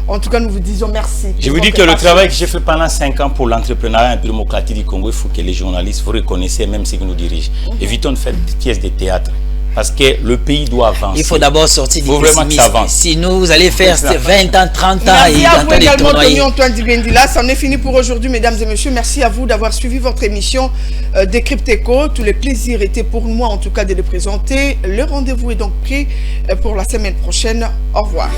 en tout cas, nous vous disons merci. Je vous dis que le travail que j'ai fait pendant 5 ans pour l'entrepreneuriat démocratique du Congo, il faut que les journalistes, vous reconnaissiez même ceux qui nous dirigent. Évitons de faire des pièces de théâtre. Parce que le pays doit avancer. Il faut d'abord sortir du pessimisme. Sinon, vous allez faire 20 ans, 30 ans et à vous également, Tony Antoine Dibendila. C'en est fini pour aujourd'hui, mesdames et messieurs. Merci à vous d'avoir suivi votre émission Décrypteco. Tous les plaisirs étaient pour moi, en tout cas, de les présenter. Le rendez-vous est donc pris pour la semaine prochaine. Au revoir.